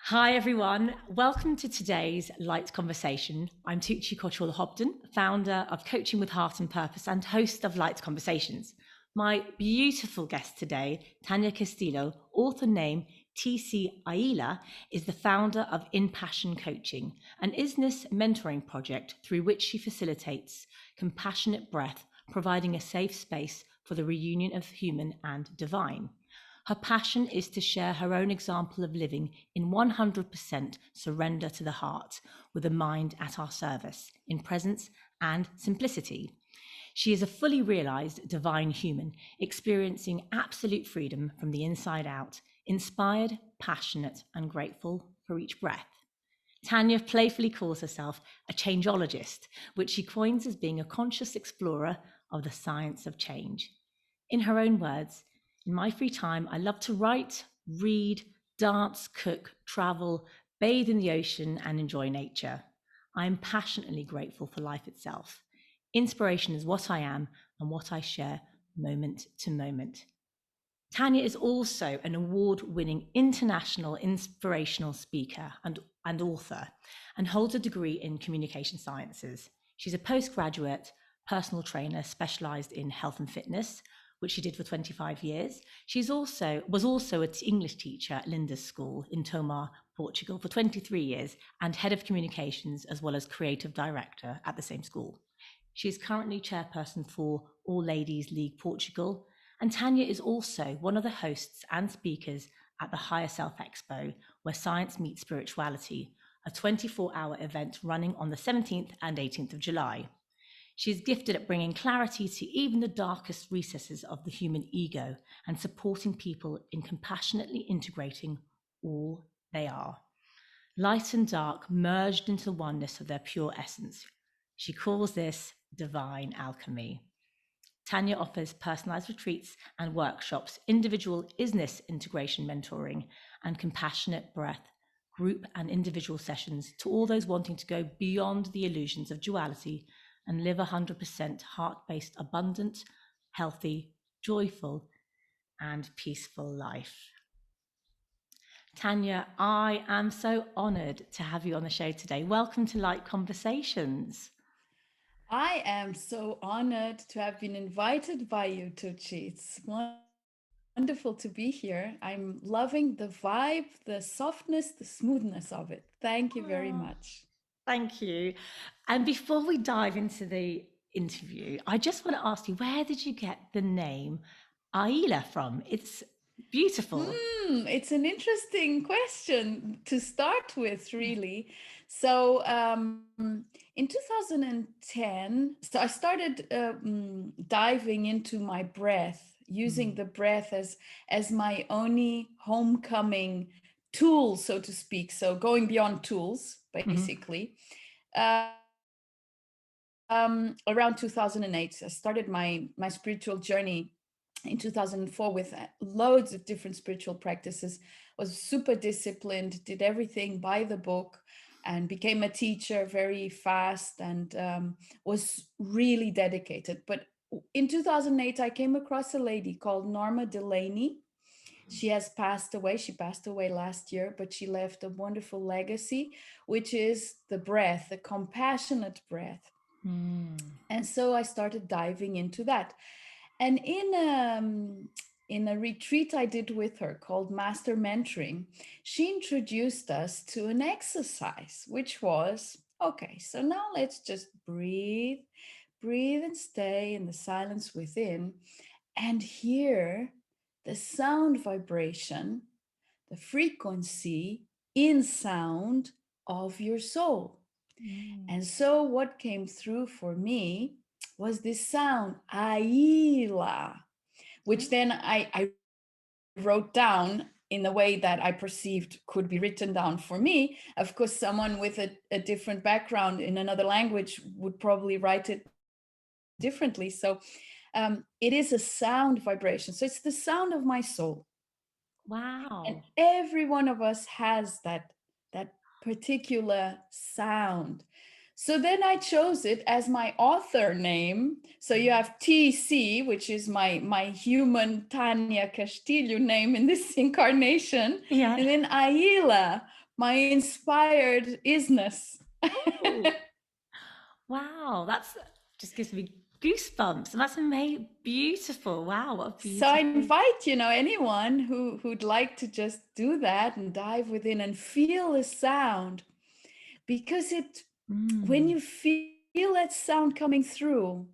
Hi everyone, welcome to today's Light Conversation. I'm Tuğçe Koçoğlu-Hobden, founder of Coaching with Heart and Purpose and host of Light Conversations. My beautiful guest today, Tania Castillo, author name TC Aeelah, is the founder of InPassion Coaching, an Isness Mentoring project through which she facilitates compassionate breath, providing a safe space for the reunion of human and divine. Her passion is to share her own example of living in 100% surrender to the heart, with a mind at our service, in presence and simplicity. She is a fully realized divine human, experiencing absolute freedom from the inside out, inspired, passionate, and grateful for each breath. Tania playfully calls herself a changeologist, which she coins as being a conscious explorer of the science of change. In her own words, "In my free time, I love to write, read, dance, cook, travel, bathe in the ocean, and enjoy nature. I am passionately grateful for life itself. Inspiration is what I am and what I share moment to moment." Tania is also an award-winning international inspirational speaker and author, and holds a degree in communication sciences. She's a postgraduate personal trainer specialized in health and fitness, which she did for 25 years. She was also an English teacher at Linda's School in Tomar, Portugal for 23 years, and head of communications as well as creative director at the same school. She is currently chairperson for All Ladies League Portugal, and Tania is also one of the hosts and speakers at the Higher Self Expo, where science meets spirituality, a 24-hour event running on the 17th and 18th of July. She is gifted at bringing clarity to even the darkest recesses of the human ego and supporting people in compassionately integrating all they are. Light and dark merged into the oneness of their pure essence. She calls this Divine Alchemy. Tania offers personalized retreats and workshops, individual Isness integration mentoring, and compassionate breath, group and individual sessions to all those wanting to go beyond the illusions of duality and live 100% heart-based, abundant, healthy, joyful, and peaceful life. Tania, I am so honored to have you on the show today. Welcome to Light Conversations. I am so honored to have been invited by you, Tucci. It's wonderful to be here. I'm loving the vibe, the softness, the smoothness of it. Thank you very Oh, much. thank you. And before we dive into the interview, I just want to ask you, where did you get the name Aeelah from? It's beautiful. It's an interesting question to start with, really. So, in 2010, so I started diving into my breath, using Mm. the breath as my only homecoming tool, so to speak. So, going beyond tools, Mhm. basically. Uh, Around 2008, I started my spiritual journey in 2004 with loads of different spiritual practices. Was super disciplined, did everything by the book, and became a teacher very fast, and was really dedicated. But in 2008, I came across a lady called Norma Delaney. She has passed away. She passed away last year, but she left a wonderful legacy, which is the breath, the compassionate breath. Mm. And so I started diving into that. And in a retreat I did with her called Master Mentoring, she introduced us to an exercise, which was okay, so now let's just breathe, breathe and stay in the silence within and hear the sound vibration, the frequency in sound of your soul. Mm. And so what came through for me was this sound, Aeelah, which then I wrote down in a way that I perceived could be written down for me. Of course, someone with a different background in another language would probably write it differently. So it is a sound vibration. So it's the sound of my soul. And Wow. every one of us has that particular sound. So then I chose it as my author name. So you have TC, which is my human Tania Castilho name in this incarnation, Yeah. and then Aeelah, my inspired isness. Ooh, wow, that's just gives me goosebumps, and that's amazing, beautiful. Wow, what a So I beautiful. invite, anyone who'd like to just do that and dive within and feel the sound, because when Mm, you feel that sound coming through,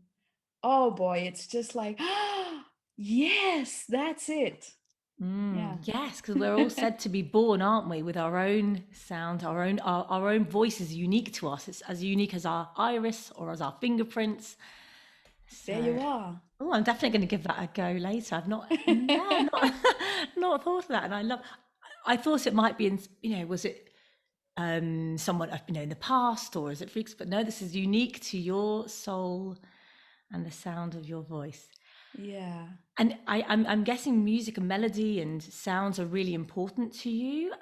oh boy, it's just like, ah, yes, that's it. Yeah. yes, because we're all said to be born, aren't we, with our own sound, our own voice is unique to us. It's as unique as our iris or as our fingerprints. There So, you are. oh, I'm definitely going to give that a go later. I've not, yeah, not not thought of that, and I love. I thought it might be in, was it someone in the past, or is it freaks? But no, this is unique to your soul and the sound of your voice. Yeah. And I'm guessing music and melody and sounds are really important to you.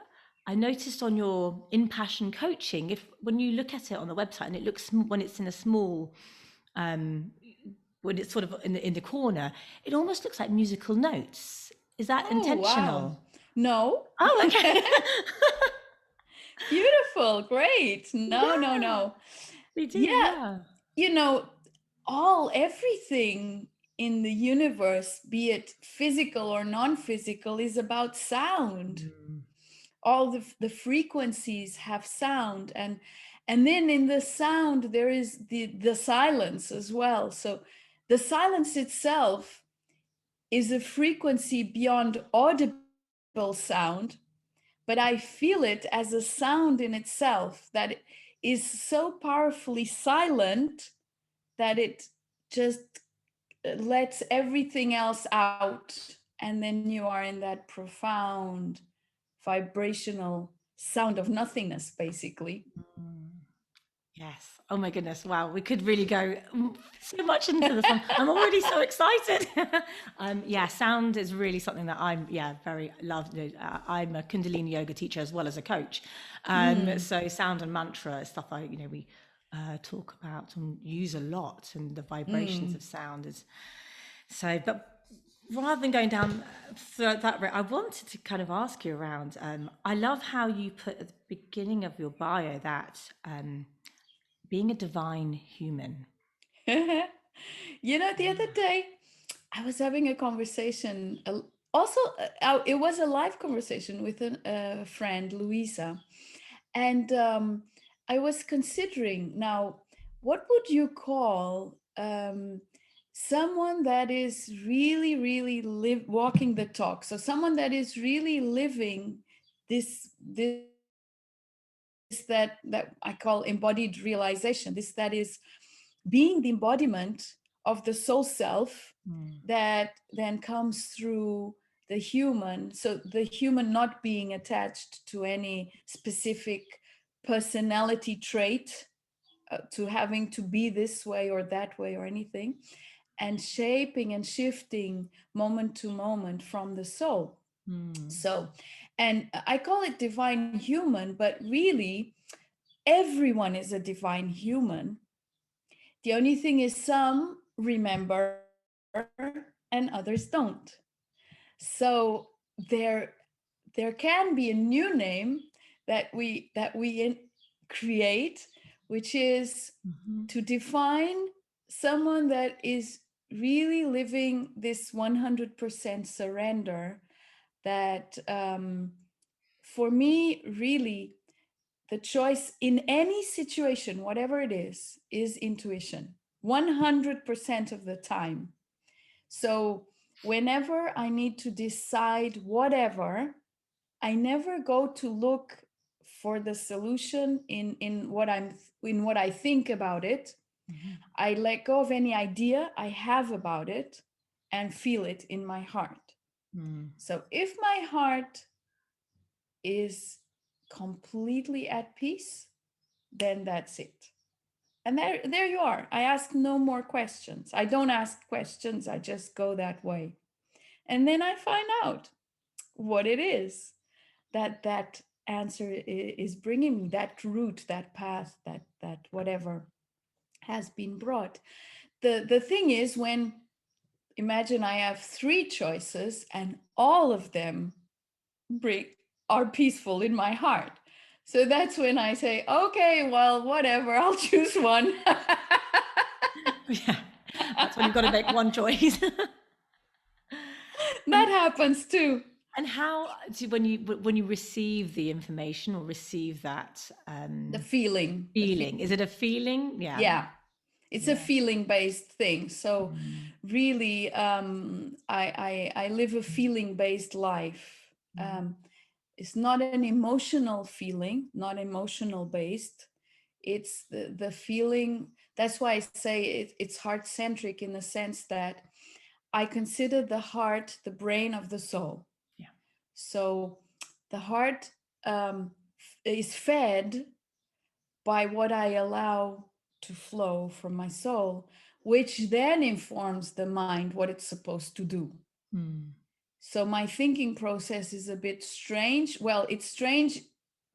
I noticed on your InPassion coaching, if when you look at it on the website and it looks when it's in a small, um, when it's sort of in the corner, it almost looks like musical notes. Is that Oh, wow. intentional? No. Oh, okay. Beautiful. Great. No, no, Yeah, no. they do. Yeah. Yeah. You know, everything in the universe, be it physical or non-physical, is about sound. Mm. All the frequencies have sound, and then in the sound there is the silence as well. So the silence itself is a frequency beyond audible sound, but I feel it as a sound in itself that is so powerfully silent that it just lets everything else out. And then you are in that profound vibrational sound of nothingness, basically. Mm. Yes. Oh my goodness. Wow. We could really go so much into this. I'm already so excited. Yeah, sound is really something that very love. I'm a Kundalini yoga teacher as well as a coach. Mm. So sound and mantra is stuff we talk about and use a lot, and the vibrations Mm. of sound is so. But rather than going down that route, I wanted to kind of ask you around. I love how you put at the beginning of your bio that. Being a divine human. The other day I was having a conversation, also, it was a live conversation with a friend, Louisa. And I was considering now, what would you call someone that is really, really walking the talk? So someone that is really living this that I call embodied realization. This that is being the embodiment of the soul self Mm. that then comes through the human. So the human not being attached to any specific personality trait, to having to be this way or that way or anything, and shaping and shifting moment to moment from the soul. Mm. So, and I call it divine human, but really everyone is a divine human. The only thing is some remember and others don't. So there can be a new name that we create, which is Mhm. to define someone that is really living this 100% surrender. That for me, really, the choice in any situation, whatever it is intuition 100% of the time. So whenever I need to decide whatever, I never go to look for the solution in what I think about it. Mhm. I let go of any idea I have about it and feel it in my heart. Mm. So if my heart is completely at peace, then that's it. And there you are. I ask no more questions. I don't ask questions. I just go that way. And then I find out what it is that answer is bringing me, that route, that path, that whatever has been brought. The thing is, when imagine I have three choices and all of them bring are peaceful in my heart. So that's when I say, okay, well, whatever, I'll choose one. Yeah, that's when you've got to make one choice. That happens too. And how when you receive the information or receive that The feeling. feeling, is it a feeling? Yeah. Yeah. It's a Yeah. feeling-based thing. So really, I live a feeling-based life. It's not an emotional feeling, not emotional based. It's the feeling. That's why I say it's heart-centric in the sense that I consider the heart the brain of the soul. Yeah. So the heart is fed by what I allow to flow from my soul, which then informs the mind what it's supposed to do. So my thinking process is a bit strange. Well, it's strange,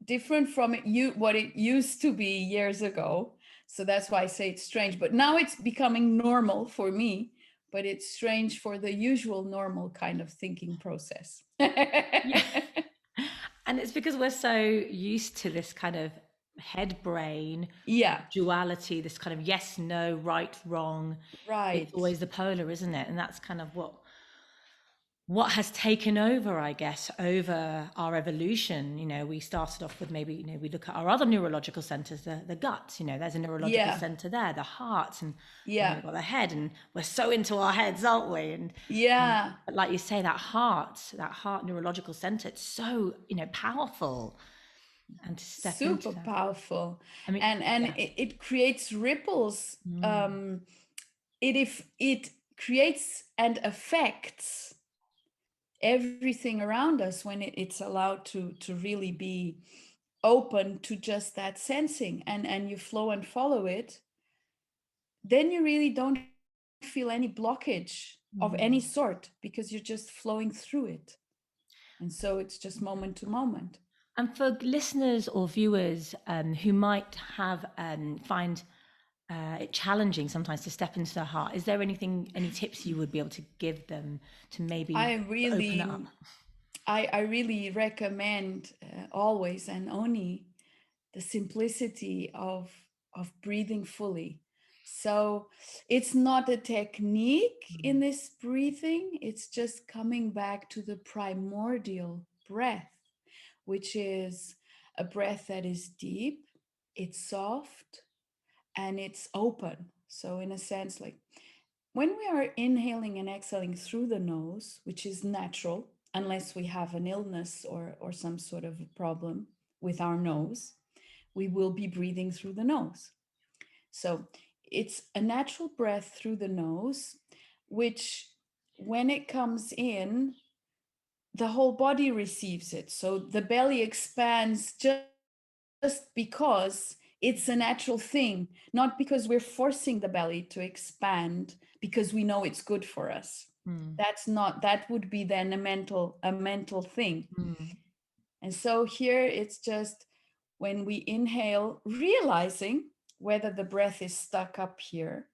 different from what it used to be years ago. So that's why I say it's strange. But now it's becoming normal for me. But it's strange for the usual normal kind of thinking process. Yeah. And it's because we're so used to this kind of head brain duality, this kind of yes, no, right, wrong. Right. It's always the polar, isn't it? And that's kind of what has taken over, I guess, over our evolution. You know, we started off with maybe, you know, we look at our other neurological centers, the gut, you know, there's a neurological center there, the heart, and we've got the head, and we're so into our heads, aren't we? And but like you say, that heart neurological center, it's so, you know, powerful. And to step into super that. powerful. I mean, it creates ripples. It creates and affects everything around us when it's allowed to really be open to just that sensing, and you flow and follow it, then you really don't feel any blockage of any sort, because you're just flowing through it. And so it's just moment to moment. And for listeners or viewers who might have find it challenging sometimes to step into their heart, is there any tips you would be able to give them to maybe open it up? I really recommend always and only the simplicity of breathing fully. So it's not a technique in this breathing, it's just coming back to the primordial breath, which is a breath that is deep, it's soft, and it's open. So in a sense, like when we are inhaling and exhaling through the nose, which is natural, unless we have an illness or some sort of a problem with our nose, we will be breathing through the nose. So it's a natural breath through the nose, which when it comes in, the whole body receives it. So the belly expands just because it's a natural thing, not because we're forcing the belly to expand because we know it's good for us. That would be then a mental thing. And so here it's just when we inhale, realizing whether the breath is stuck up here,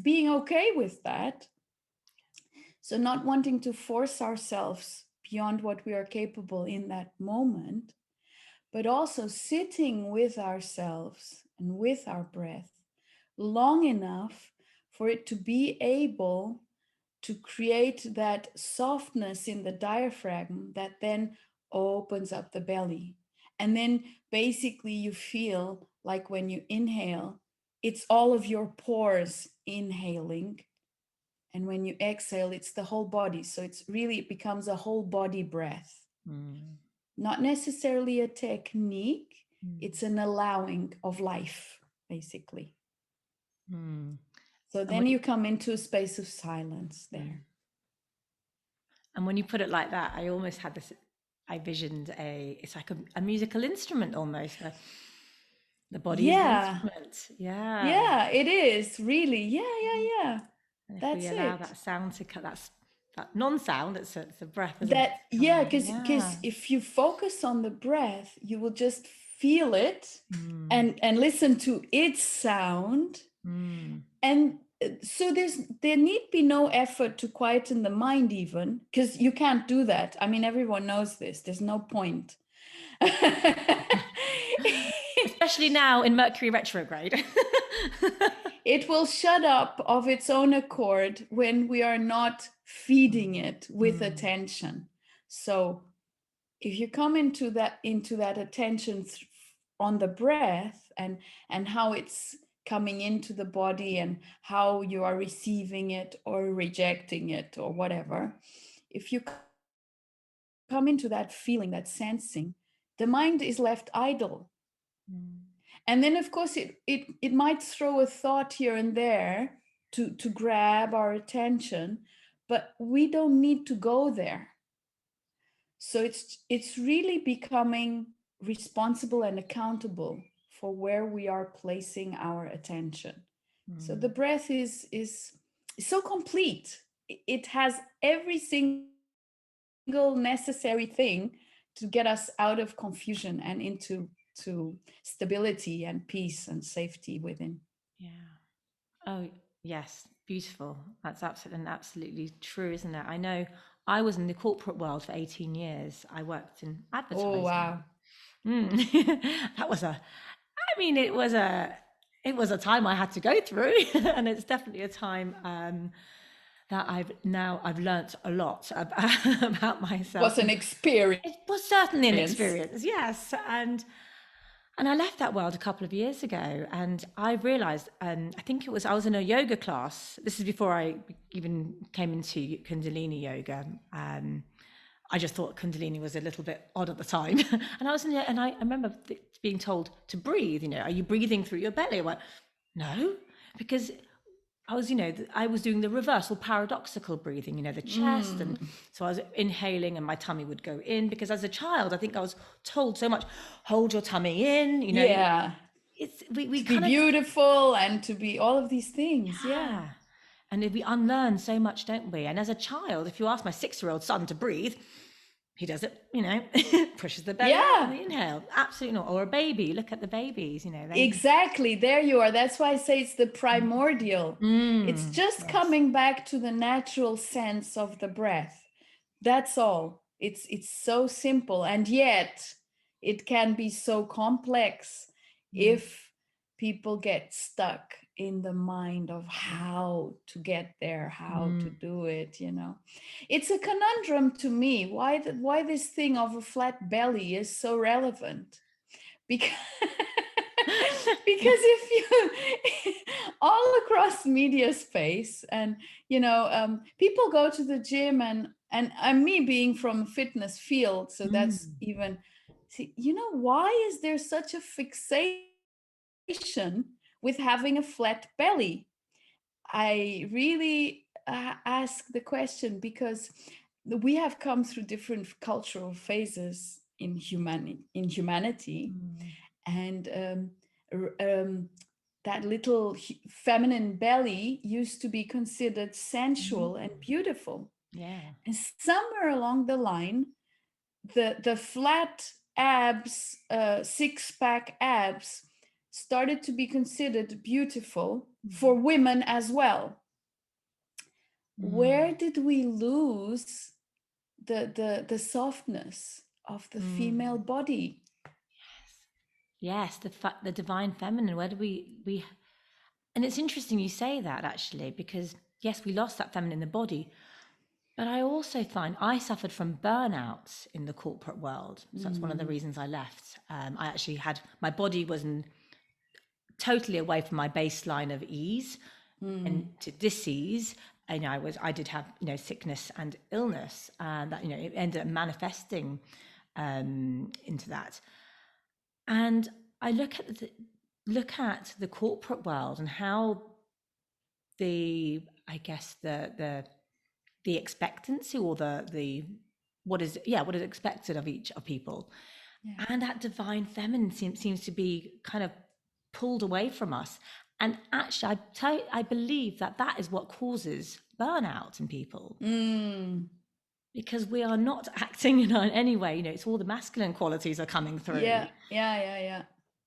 being okay with that. So not wanting to force ourselves beyond what we are capable in that moment, but also sitting with ourselves and with our breath long enough for it to be able to create that softness in the diaphragm that then opens up the belly. And then basically you feel like when you inhale, it's all of your pores inhaling. And when you exhale, it's the whole body. So it becomes a whole body breath. Not necessarily a technique, it's an allowing of life, basically. So then you come into a space of silence there. And when you put it like that, I almost had this, I visioned it's like a musical instrument almost. The body is an instrument. Yeah. Yeah, it is, really. Yeah. And if That's we allow it. that sound to cut, that non-sound, it's a breath. Because if you focus on the breath, you will just feel it and listen to its sound. And so there need be no effort to quieten the mind, even because you can't do that. I mean, everyone knows this. There's no point. Especially now in Mercury retrograde. It will shut up of its own accord when we are not feeding it with attention. So if you come into that attention on the breath and how it's coming into the body and how you are receiving it or rejecting it or whatever, if you come into that feeling, that sensing, the mind is left idle. And then of course it might throw a thought here and there to grab our attention, but we don't need to go there. So it's really becoming responsible and accountable for where we are placing our attention. So the breath is so complete. It has every single necessary thing to get us out of confusion and into stability and peace and safety within. Yeah. Oh, yes. Beautiful. That's absolutely true, isn't it? I know I was in the corporate world for 18 years. I worked in advertising. Oh, wow. That was it was a time I had to go through, and it's definitely a time that I've learnt a lot about myself. It was an experience. It was certainly an experience, yes. And I left that world a couple of years ago, and I realized, I think I was in a yoga class. This is before I even came into Kundalini yoga. I just thought Kundalini was a little bit odd at the time. And I was in there, and I remember being told to breathe, are you breathing through your belly? I went, no, because I was doing the reversal paradoxical breathing, the chest. And so I was inhaling and my tummy would go in, because as a child, I think I was told so much, hold your tummy in, Yeah. It's, we to be beautiful and to be all of these things. Yeah. And we unlearn so much, don't we? And as a child, if you ask my 6-year-old son to breathe, he does it, pushes the belly out on the inhale. Absolutely not. Or a baby, look at the babies, Exactly. There you are. That's why I say it's the primordial. It's just coming back to the natural sense of the breath. That's all. It's so simple. And yet it can be so complex if people get stuck in the mind of how to get there, how to do it, It's a conundrum to me why this thing of a flat belly is so relevant. Because if you all across media space and people go to the gym and me being from fitness field, so that's even why is there such a fixation with having a flat belly? I really ask the question because we have come through different cultural phases in humanity, and that little feminine belly used to be considered sensual and beautiful. Yeah. And somewhere along the line, the flat abs, 6-pack abs, started to be considered beautiful for women as well. Where did we lose the softness of the female body? Yes, the divine feminine. Where do we? And it's interesting you say that, actually, because yes, we lost that feminine in the body, but I also find I suffered from burnout in the corporate world. So that's one of the reasons I left. I actually my body was totally away from my baseline of ease and to dis-ease. And I did have sickness and illness, and that it ended up manifesting into that. And I look at the corporate world and how the expectancy or the what is expected of people, and that divine feminine seems to be kind of pulled away from us. And actually, I believe that is what causes burnout in people. Because we are not acting in any way. It's all the masculine qualities are coming through. Yeah.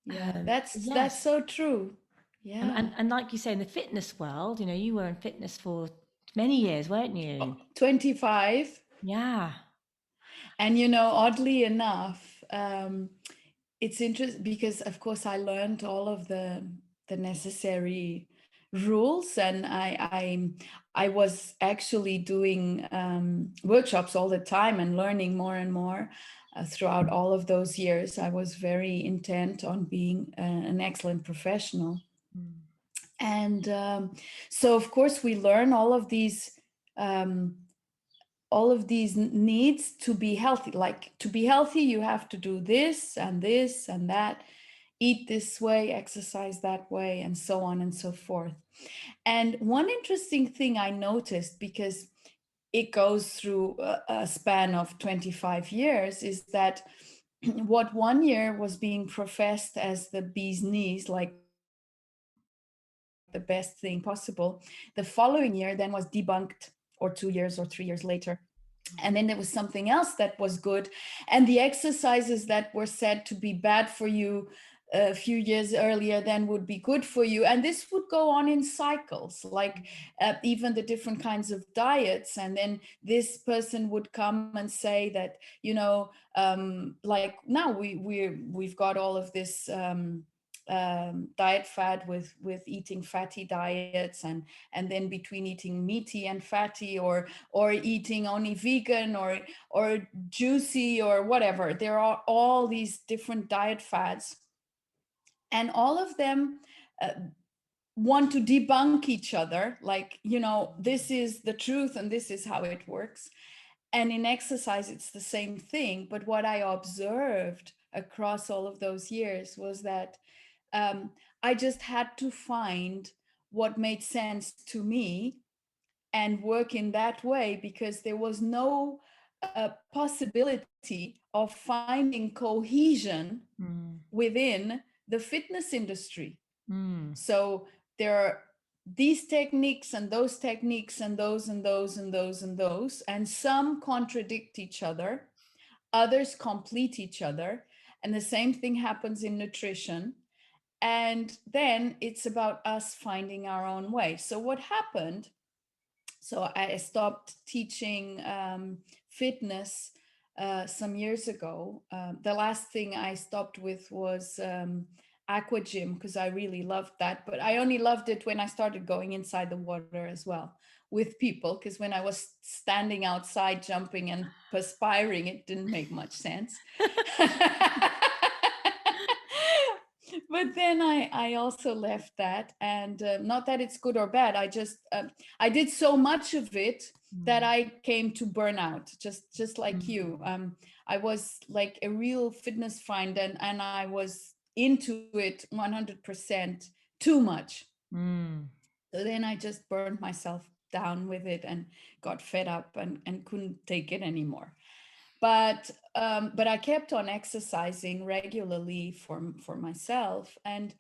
That's so true. Yeah. And like you say, in the fitness world, you were in fitness for many years, weren't you? 25. Yeah. And oddly enough, it's interesting because, of course, I learned all of the necessary rules, and I was actually doing workshops all the time and learning more and more throughout all of those years. I was very intent on being an excellent professional. And so, of course, we learn um, all of these needs to be healthy. Like, to be healthy, you have to do this and this and that, eat this way, exercise that way, and so on and so forth. And one interesting thing I noticed, because it goes through a span of 25 years, is that what one year was being professed as the bee's knees, like the best thing possible, the following year then was debunked, or 2 years or 3 years later. And then there was something else that was good. And the exercises that were said to be bad for you a few years earlier then would be good for you. And this would go on in cycles, like even the different kinds of diets. And then this person would come and say that, like now we've got all of this diet fad with eating fatty diets, and then between eating meaty and fatty, or eating only vegan or juicy or whatever. There are all these different diet fads, and all of them want to debunk each other, like, this is the truth and this is how it works. And in exercise it's the same thing. But what I observed across all of those years was that I just had to find what made sense to me and work in that way, because there was no possibility of finding cohesion within the fitness industry. So there are these techniques and those techniques and those and those and those and those, and some contradict each other, others complete each other. And the same thing happens in nutrition. And then it's about us finding our own way. So what happened? So I stopped teaching fitness some years ago. The last thing I stopped with was aqua gym, because I really loved that. But I only loved it when I started going inside the water as well with people, because when I was standing outside jumping and perspiring, it didn't make much sense. But then I also left that, and not that it's good or bad. I just I did so much of it that I came to burnout, just like you. I was like a real fitness find, and I was into it 100% too much. So then I just burned myself down with it and got fed up and couldn't take it anymore. But I kept on exercising regularly for myself. And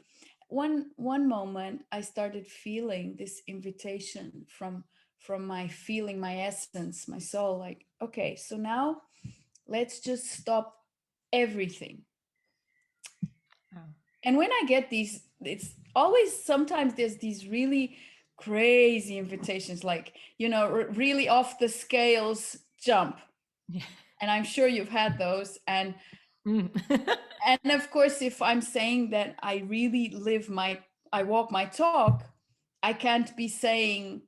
one moment I started feeling this invitation from my feeling, my essence, my soul, like, okay, so now let's just stop everything. And when I get these, it's always, sometimes there's these really crazy invitations, like, really off the scales jump. Yeah. And I'm sure you've had those. And and of course, if I'm saying that I really I walk my talk, I can't be saying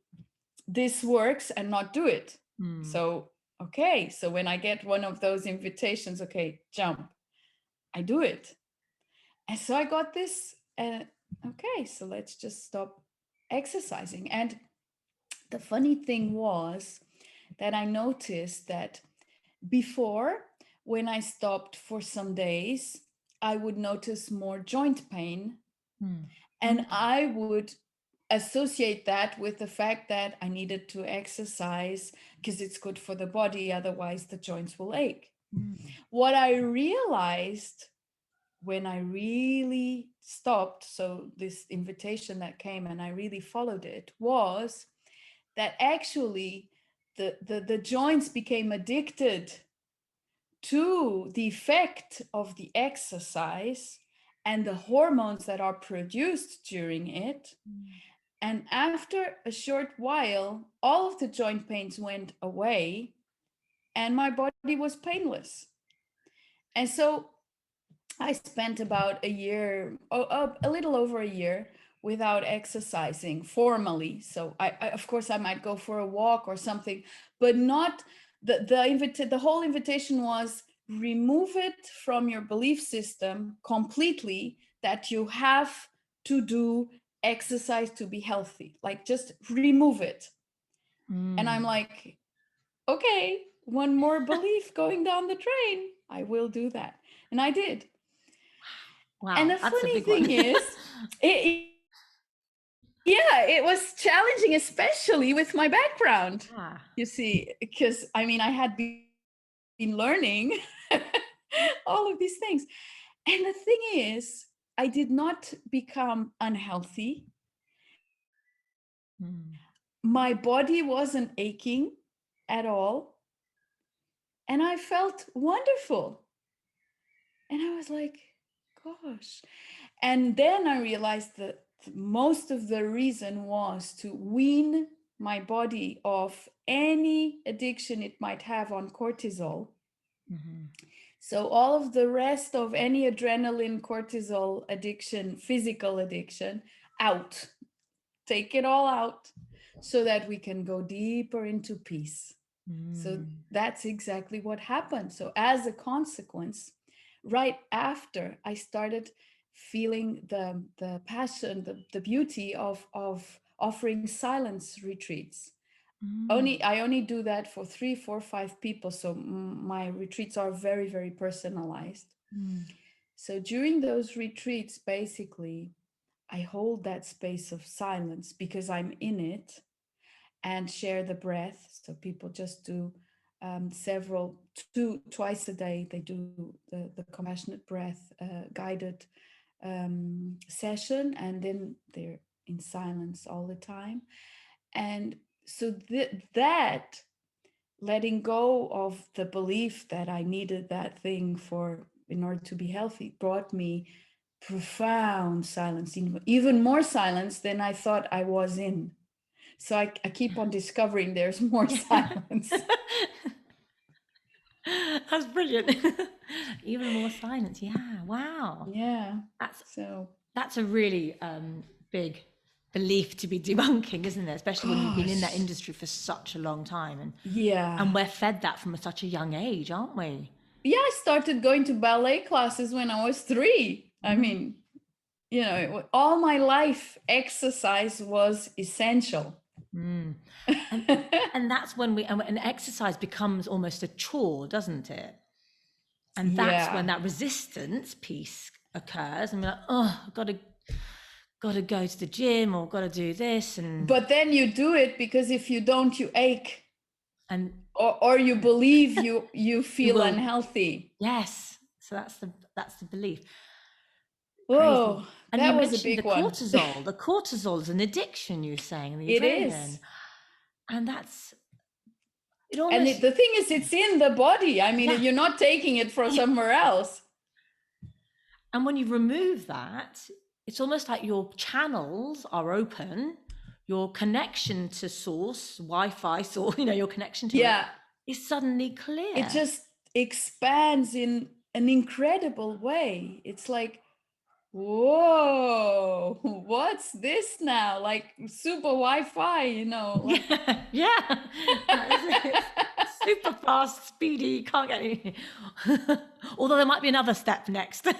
this works and not do it. So, okay. So when I get one of those invitations, okay, jump, I do it. And so I got this, okay, so let's just stop exercising. And the funny thing was that I noticed that before, when I stopped for some days, I would notice more joint pain. And I would associate that with the fact that I needed to exercise because it's good for the body, otherwise the joints will ache. What I realized when I really stopped, so this invitation that came and I really followed it, was that actually the joints became addicted to the effect of the exercise and the hormones that are produced during it. And after a short while, all of the joint pains went away and my body was painless. And so I spent about a year, a little over a year without exercising formally. So I of course I might go for a walk or something, but not the whole invitation was remove it from your belief system completely that you have to do exercise to be healthy. Like just remove it. And I'm like, okay, one more belief going down the drain. I will do that. And I did. And Wow, the that's a funny big one. thing is, it was challenging, especially with my background, Ah. you see, because I mean, I had been learning all of these things. And the thing is, I did not become unhealthy. My body wasn't aching at all. And I felt wonderful. And I was like, gosh. And then I realized that most of the reason was to wean my body off any addiction it might have on cortisol. Mm-hmm. So all of the rest of any adrenaline, cortisol addiction, physical addiction, out. Take it all out so that we can go deeper into peace. So that's exactly what happened. So as a consequence, right after I started feeling the passion, the beauty of offering silence retreats. I only do that for 3, 4, 5 people. So my retreats are very, very personalized. So during those retreats, basically, I hold that space of silence because I'm in it, and share the breath. So people just do twice a day. They do the compassionate breath guided session, and then they're in silence all the time. And so that letting go of the belief that I needed that thing in order to be healthy brought me profound silence, even more silence than I thought I was in. So I keep on discovering there's more silence. That's brilliant. Even more silence. Yeah. Wow. Yeah. That's a really big belief to be debunking, isn't it? Especially when you've been in that industry for such a long time, and we're fed that from such a young age, aren't we? Yeah, I started going to ballet classes when I was 3. I mean, all my life exercise was essential. And that's when and exercise becomes almost a chore, doesn't it? And that's when that resistance piece occurs, and we're like, oh, I've got to go to the gym, or got to do this. But then you do it because if you don't, you ache, or you believe you feel unhealthy. Yes, so that's the belief. Oh, and that you was mentioned a big the cortisol. one. The cortisol is an addiction, you're saying, the adrenaline. It is, and that's it. Almost, the thing is, it's in the body. I mean, you're not taking it from somewhere else. And when you remove that, it's almost like your channels are open. Your connection to source, Wi-Fi, your connection to it is suddenly clear. It just expands in an incredible way. It's like, whoa, what's this now? Like super Wi-Fi, Like... yeah. Super fast, speedy, can't get any. Although there might be another step next. Yeah.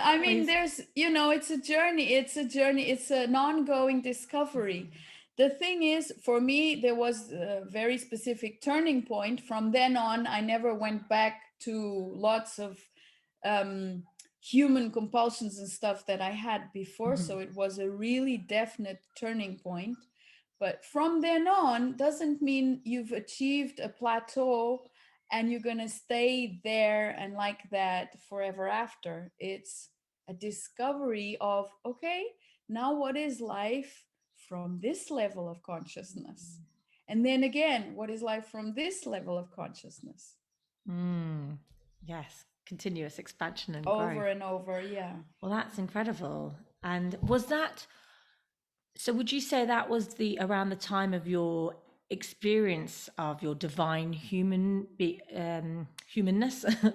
I mean, there's, it's a journey. It's an ongoing discovery. The thing is, for me, there was a very specific turning point. From then on, I never went back to lots of human compulsions and stuff that I had before. So it was a really definite turning point. But from then on doesn't mean you've achieved a plateau and you're going to stay there and like that forever after. It's a discovery of, okay, now what is life from this level of consciousness? And then again, what is life from this level of consciousness? Yes, continuous expansion and over growth. And over. Yeah. Well, that's incredible. And was that, so would you say that was around the time of your experience of your divine humanness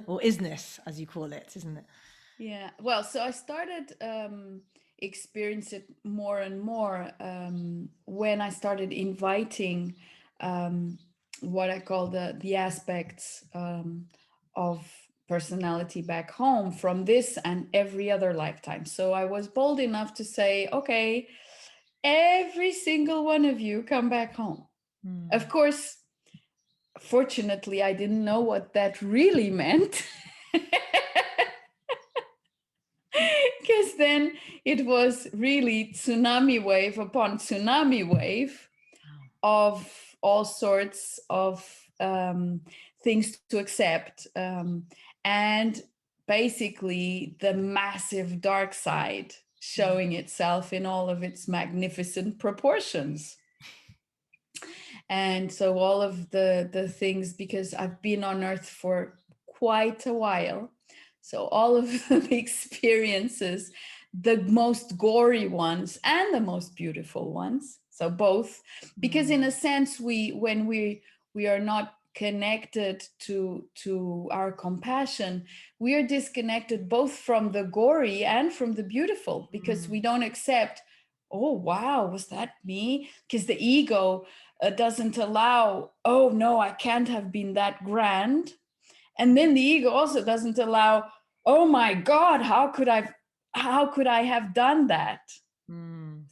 or isness, as you call it, isn't it? Yeah. Well, so I started experience it more and more when I started inviting what I call the aspects of personality back home from this and every other lifetime. So I was bold enough to say, okay, every single one of you come back home. Of course, fortunately, I didn't know what that really meant. Because then it was really tsunami wave upon tsunami wave of all sorts of things to accept. And basically the massive dark side showing itself in all of its magnificent proportions. And so all of the things, because I've been on earth for quite a while, so all of the experiences, the most gory ones and the most beautiful ones, so both, because in a sense when we are not connected to our compassion, we are disconnected both from the gory and from the beautiful, because we don't accept, oh wow, was that me? Because the ego doesn't allow, oh no, I can't have been that grand. And then the ego also doesn't allow, oh my God, how could I have done that?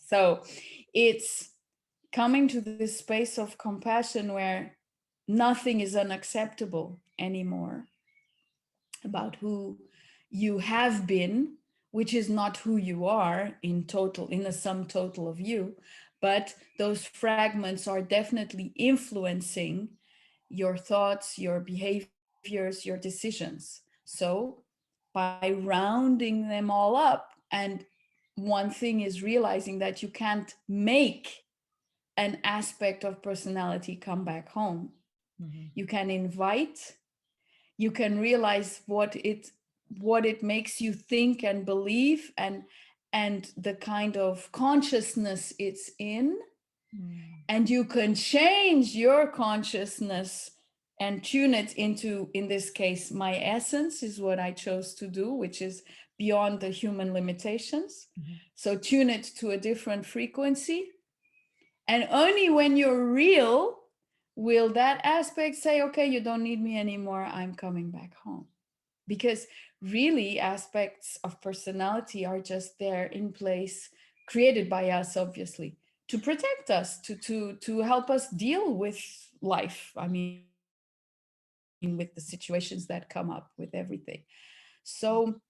So it's coming to this space of compassion where nothing is unacceptable anymore about who you have been, which is not who you are in total, in the sum total of you, but those fragments are definitely influencing your thoughts, your behaviors, your decisions. So by rounding them all up, and one thing is realizing that you can't make an aspect of personality come back home. You can invite, you can realize what it makes you think and believe, and the kind of consciousness it's in. And you can change your consciousness and tune it into, in this case, my essence is what I chose to do, which is beyond the human limitations. So tune it to a different frequency. And only when you're real will that aspect say, okay, you don't need me anymore, I'm coming back home. Because really aspects of personality are just there in place, created by us, obviously, to protect us, to help us deal with life. I mean, with the situations that come up, with everything. So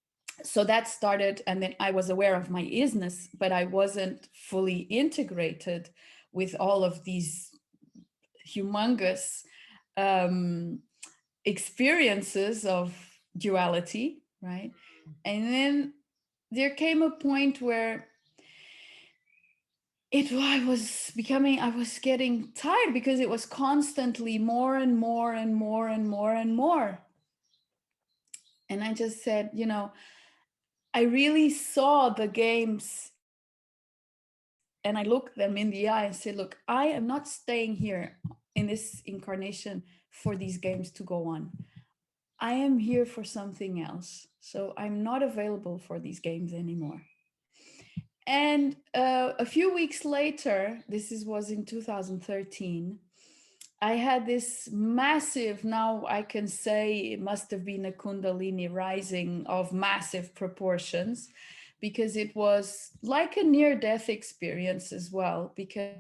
that started, and then I was aware of my isness, but I wasn't fully integrated with all of these humongous experiences of duality, right? And then there came a point where I was getting tired, because it was constantly more and more and more and more and more. And I just said, I really saw the games, and I looked them in the eye and said, look, I am not staying here in this incarnation for these games to go on. I am here for something else. So I'm not available for these games anymore. And a few weeks later, was in 2013, I had this massive, now I can say it must have been a Kundalini rising of massive proportions, because it was like a near-death experience as well, because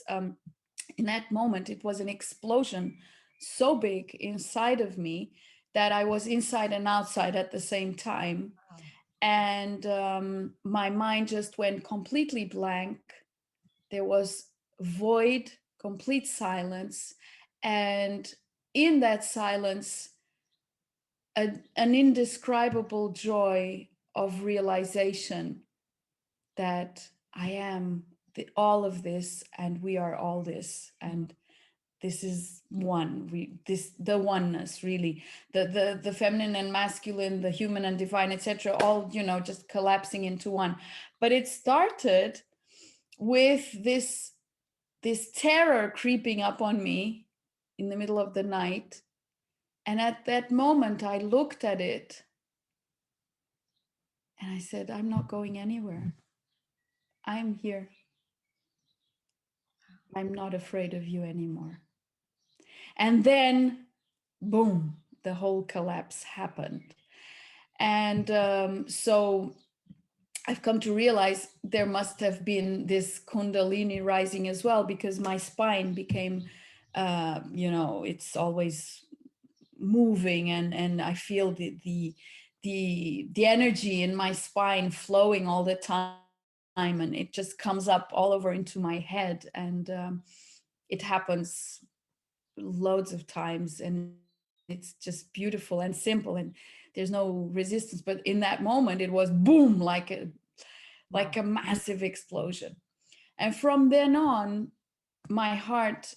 in that moment, it was an explosion so big inside of me that I was inside and outside at the same time. And my mind just went completely blank. There was void, complete silence. And in that silence, an indescribable joy of realization that I am all of this, and we are all this, and this is one. The oneness, really, the feminine and masculine, the human and divine, etc., all just collapsing into one. But it started with this this terror creeping up on me in the middle of the night. And at that moment, I looked at it and I said, I'm not going anywhere. I'm here. I'm not afraid of you anymore. And then, boom, the whole collapse happened. And so I've come to realize there must have been this Kundalini rising as well, because my spine became, it's always moving, and I feel the energy in my spine flowing all the time, and it just comes up all over into my head, and it happens loads of times, and it's just beautiful and simple, and there's no resistance. But in that moment, it was boom, like a massive explosion. And from then on, my heart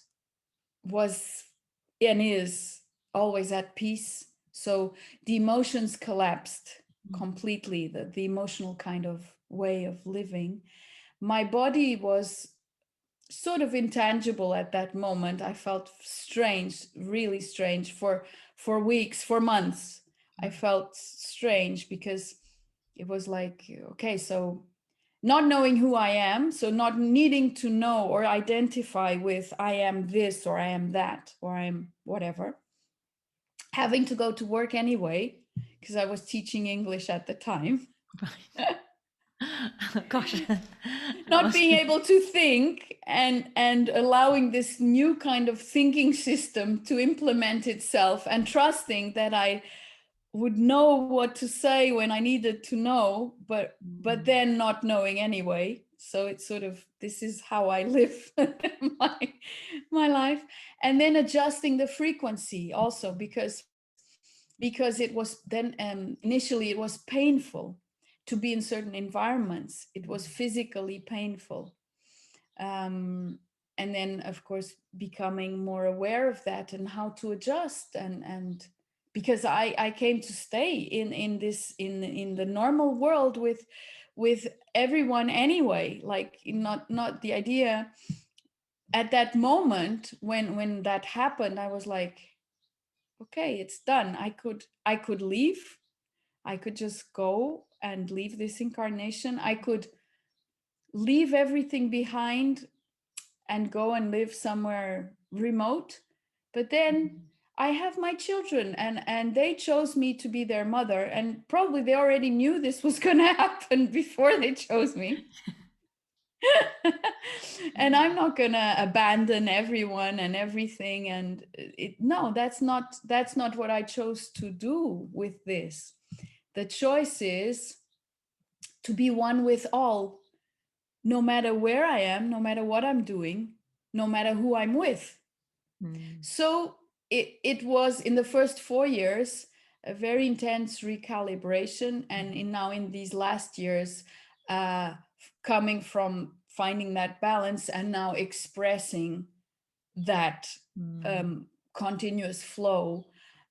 was and is always at peace. So the emotions collapsed completely, the emotional kind of way of living. My body was sort of intangible at that moment. I felt strange, really strange for weeks, for months. I felt strange because it was like, okay, so not knowing who I am, so not needing to know or identify with I am this or I am that or I'm whatever, having to go to work anyway because I was teaching English at the time. Right. Gosh. Not being able to think and allowing this new kind of thinking system to implement itself, and trusting that I would know what to say when I needed to know, but then not knowing anyway. So it's sort of, this is how I live my life. And then adjusting the frequency also, because it was then initially it was painful to be in certain environments. It was physically painful. And then of course becoming more aware of that and how to adjust, and because I came to stay in the normal world with everyone anyway, like not the idea. At that moment when that happened, I was like, okay, it's done. I could leave. I could just go and leave this incarnation. I could leave everything behind and go and live somewhere remote. But then I have my children, and they chose me to be their mother, and probably they already knew this was going to happen before they chose me. And I'm not going to abandon everyone and everything, and no, that's not what I chose to do with this. The choice is to be one with all, no matter where I am, no matter what I'm doing, no matter who I'm with. So it was, in the first 4 years, a very intense recalibration, and now in these last years, coming from finding that balance and now expressing that continuous flow,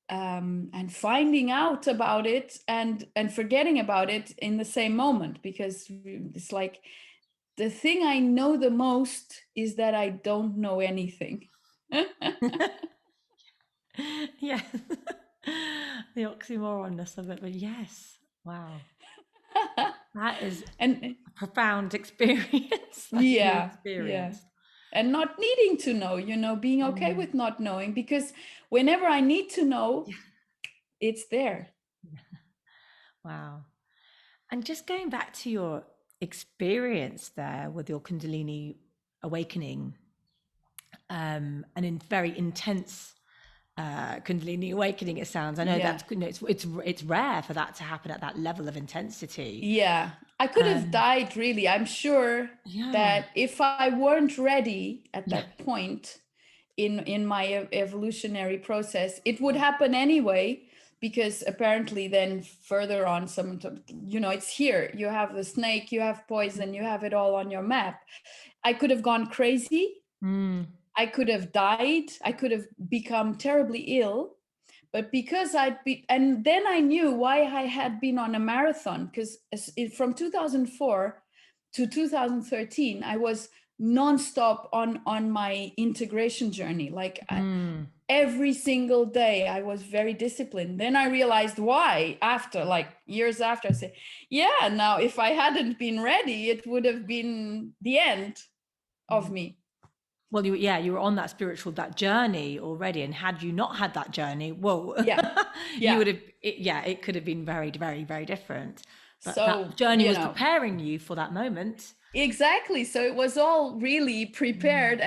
and finding out about it and forgetting about it in the same moment, because it's like, the thing I know the most is that I don't know anything. Yeah. The oxymoronness of it, but yes. Wow. That is a profound experience that you experienced. And not needing to know, being okay with not knowing, because whenever I need to know, it's there. Wow. And just going back to your experience there with your Kundalini awakening, and in very intense Kundalini awakening, it sounds. I know that's, it's rare for that to happen at that level of intensity. Yeah, I could have died, really. I'm sure that if I weren't ready at that point in my evolutionary process, it would happen anyway, because apparently then further on, it's here. You have the snake, you have poison, you have it all on your map. I could have gone crazy. I could have died. I could have become terribly ill. But because and then I knew why I had been on a marathon, because from 2004 to 2013, I was nonstop on my integration journey. Like every single day I was very disciplined. Then I realized why, after like years after, I said, yeah, now if I hadn't been ready, it would have been the end of me. Well, you were on that journey already, and had you not had that journey, whoa, you would have, it could have been very, very, very different. But so that journey was preparing you for that moment. Exactly. So it was all really prepared,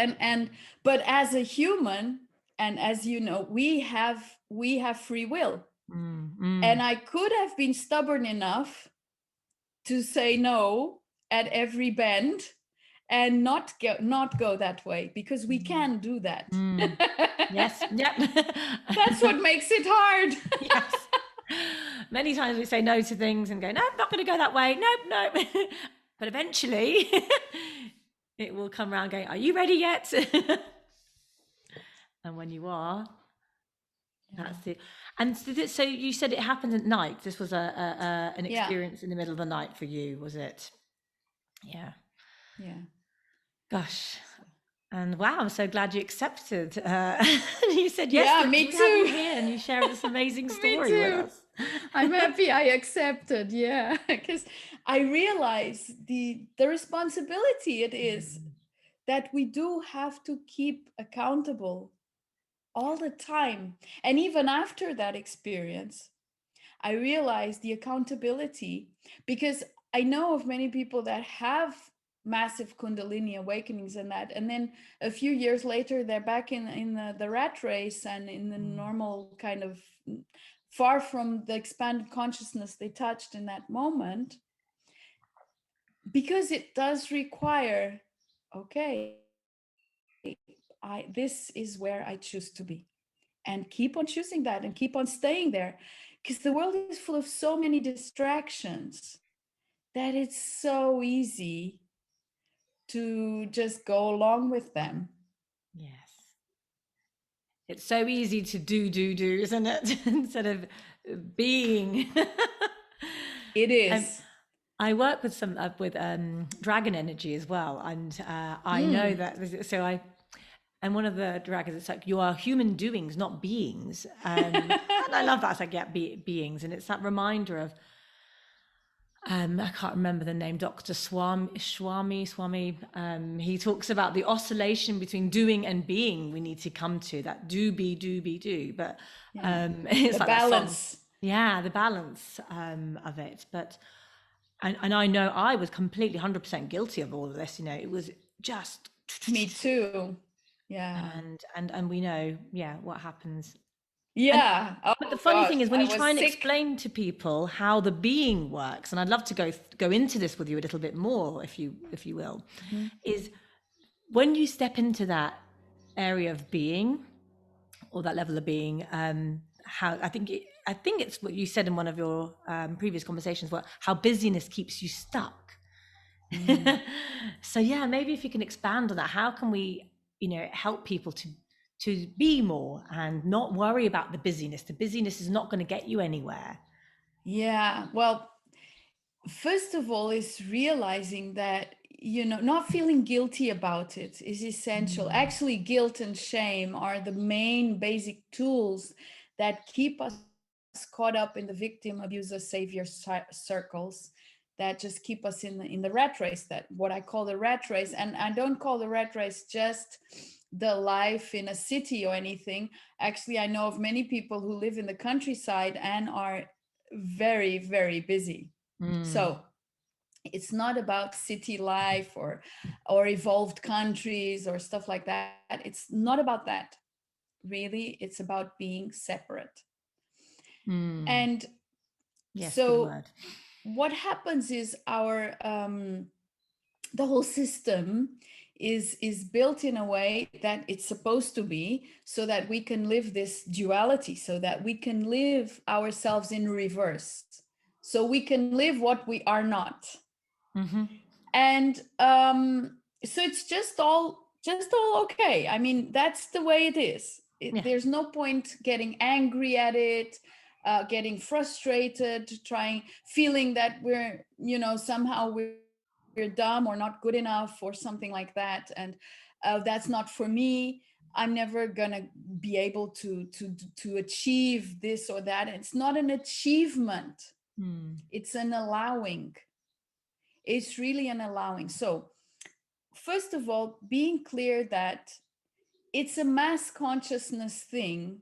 but as a human, and as you know, we have free will. And I could have been stubborn enough to say no at every bend and not go that way, because we can do that. Yes. Yep. That's what makes it hard. Yes. Many times we say no to things and go, no, I'm not going to go that way. Nope. But eventually it will come around going, are you ready yet? And when you are, that's it. And so you said it happened at night. This was an experience in the middle of the night for you, was it? Yeah. Gosh. And wow, I'm so glad you accepted. You said yes. Yeah, me too. Have you here, and you shared this amazing story with us. I'm happy I accepted. Yeah, because I realize the responsibility it is that we do have to keep accountable all the time. And even after that experience, I realized the accountability, because I know of many people that have massive Kundalini awakenings and that, and then a few years later they're back in the rat race and in the normal kind of far from the expanded consciousness they touched in that moment, because it does require, okay, this is where I choose to be, and keep on choosing that and keep on staying there, because the world is full of so many distractions that it's so easy to just go along with them. Yes. It's so easy to do, isn't it? Instead of being. It is. I work with dragon energy as well. And I know that, and one of the dragons, it's like, you are human doings, not beings. And I love that. It's like, yeah, beings. And it's that reminder of, I can't remember the name, Dr. Swami. He talks about the oscillation between doing and being we need to come to, that do. But it's the like balance. The balance of it. But, and I know I was completely 100% guilty of all of this. It was just. Me too. Yeah. And we know, what happens. Yeah. But the funny thing is, when you try and explain to people how the being works, and I'd love to go into this with you a little bit more, if you will, is when you step into that area of being, or that level of being, how I think it's what you said in one of your previous conversations, how busyness keeps you stuck. So maybe if you can expand on that, how can we, help people to be more and not worry about the busyness? The busyness is not going to get you anywhere. Yeah. Well, first of all, is realizing that, not feeling guilty about it is essential. Actually, guilt and shame are the main basic tools that keep us caught up in the victim, abuser, savior circles that just keep us in the rat race, that what I call the rat race. And I don't call the rat race just the life in a city or anything. Actually, I know of many people who live in the countryside and are very, very busy. So it's not about city life or evolved countries or stuff like that. It's not about that. Really, it's about being separate. And so what happens is our the whole system is built in a way that it's supposed to be, so that we can live this duality, so that we can live ourselves in reverse, so we can live what we are not. And so it's just all okay. I mean, that's the way it is. There's no point getting angry at it, getting frustrated, feeling that we're, somehow we're you're dumb or not good enough or something like that, and that's not for me. I'm never gonna be able to achieve this or that. It's not an achievement. It's an allowing. It's really an allowing. So first of all, being clear that it's a mass consciousness thing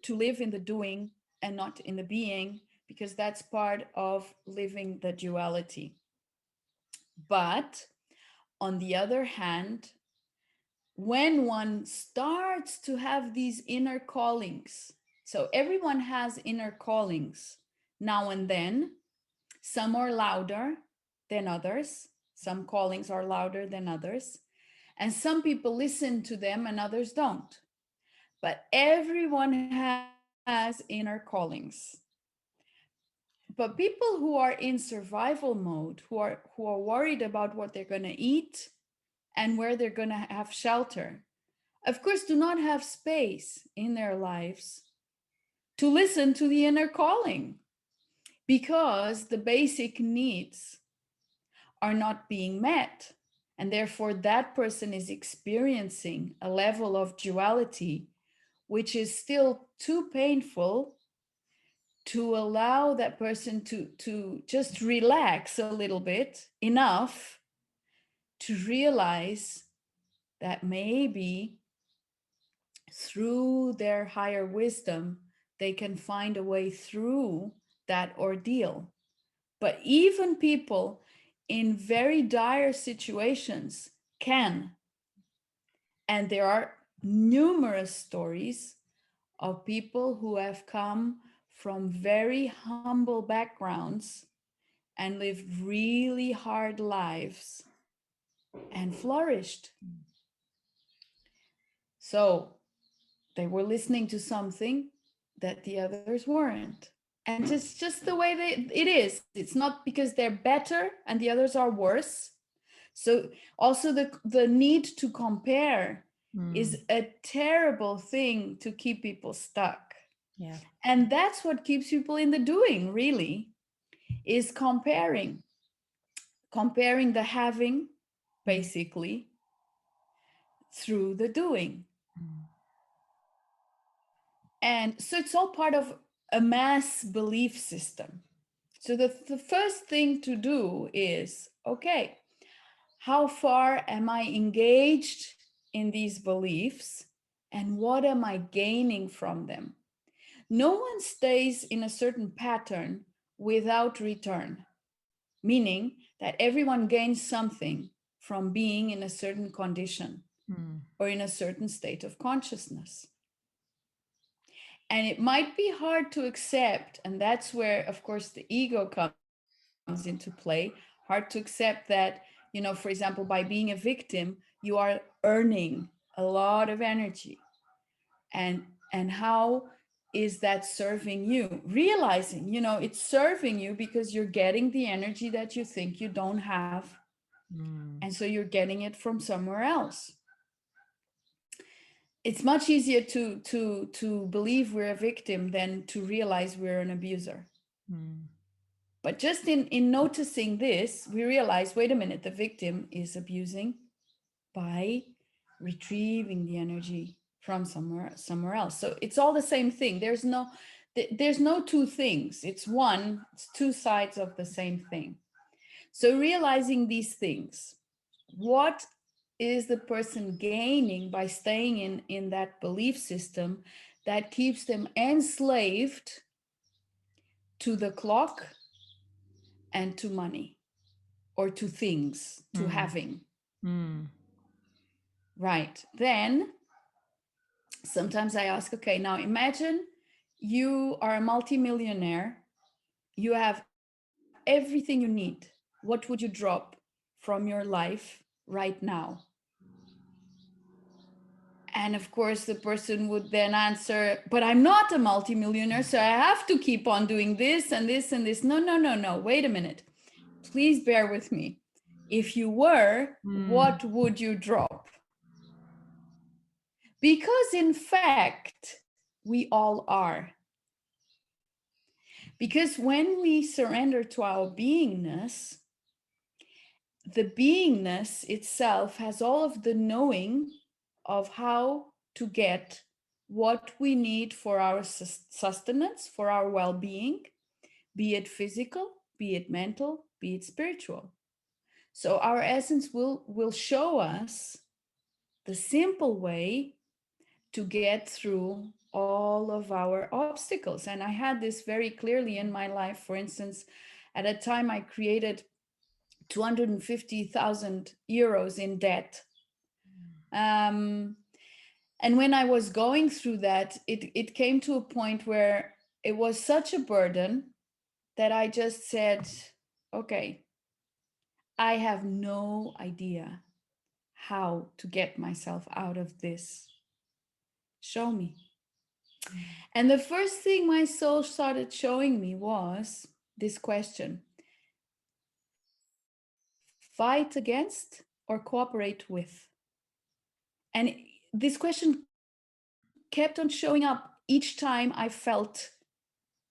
to live in the doing and not in the being, because that's part of living the duality. But on the other hand, when one starts to have these inner callings, so everyone has inner callings now and then, some are louder than others, some callings are louder than others, and some people listen to them and others don't. But everyone has inner callings. But people who are in survival mode, who are worried about what they're going to eat and where they're going to have shelter, of course, do not have space in their lives to listen to the inner calling, because the basic needs are not being met. And therefore, that person is experiencing a level of duality, which is still too painful to allow that person to just relax a little bit, enough to realize that maybe through their higher wisdom, they can find a way through that ordeal. But even people in very dire situations can. And there are numerous stories of people who have come from very humble backgrounds and lived really hard lives and flourished. So they were listening to something that the others weren't. And it's just the way it is. It's not because they're better and the others are worse. So also the need to compare is a terrible thing to keep people stuck. Yeah. And that's what keeps people in the doing, really, is comparing the having, basically, through the doing. And so it's all part of a mass belief system. So the first thing to do is, okay, how far am I engaged in these beliefs and what am I gaining from them? No one stays in a certain pattern without return, meaning that everyone gains something from being in a certain condition or in a certain state of consciousness. And it might be hard to accept, and that's where, of course, the ego comes into play. Hard to accept that, you know, for example, by being a victim, you are earning a lot of energy. And how is that serving you? Realizing, you know, it's serving you because you're getting the energy that you think you don't have. And so you're getting it from somewhere else. It's much easier to believe we're a victim than to realize we're an abuser. But just in noticing this, we realize, wait a minute, the victim is abusing by retrieving the energy from somewhere else. So it's all the same thing. There's no two things. It's two sides of the same thing. So realizing these things, what is the person gaining by staying in that belief system that keeps them enslaved to the clock and to money or to things, to having? Right. Then sometimes I ask, okay, now imagine you are a multimillionaire, you have everything you need. What would you drop from your life right now? And of course, the person would then answer, but I'm not a multimillionaire, so I have to keep on doing this and this and this. No, wait a minute. Please bear with me. If you were, what would you drop? Because in fact, we all are. Because when we surrender to our beingness, the beingness itself has all of the knowing of how to get what we need for our sustenance, for our well-being, be it physical, be it mental, be it spiritual. So our essence will show us the simple way to get through all of our obstacles. And I had this very clearly in my life. For instance, at a time I created 250,000 euros in debt. And when I was going through that, it came to a point where it was such a burden that I just said, okay, I have no idea how to get myself out of this. Show me. And the first thing my soul started showing me was this question: fight against or cooperate with? And this question kept on showing up each time I felt